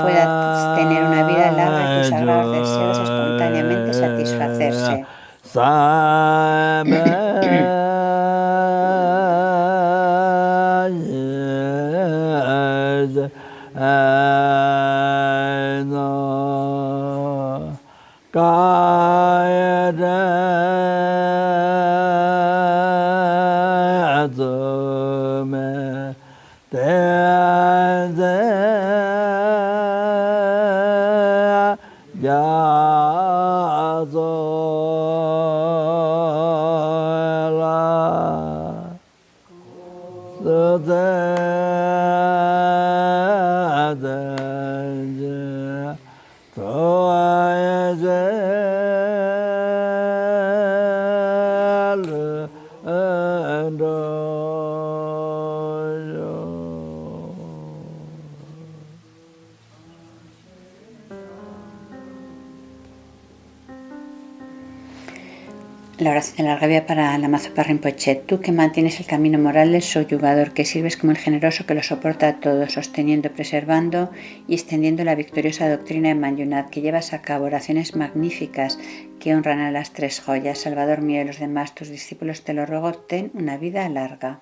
[SPEAKER 2] puedas tener una vida larga y tus sagrados deseos espontáneamente satisfacerse. La oración de larga vida para Lama Zopa Rinpoche. Tú que mantienes el camino moral del subyugador, que sirves como el generoso que lo soporta a todos, sosteniendo, preservando y extendiendo la victoriosa doctrina de Manjunath, que llevas a cabo oraciones magníficas que honran a las tres joyas. Salvador mío y los demás, tus discípulos, te lo ruego, ten una vida larga.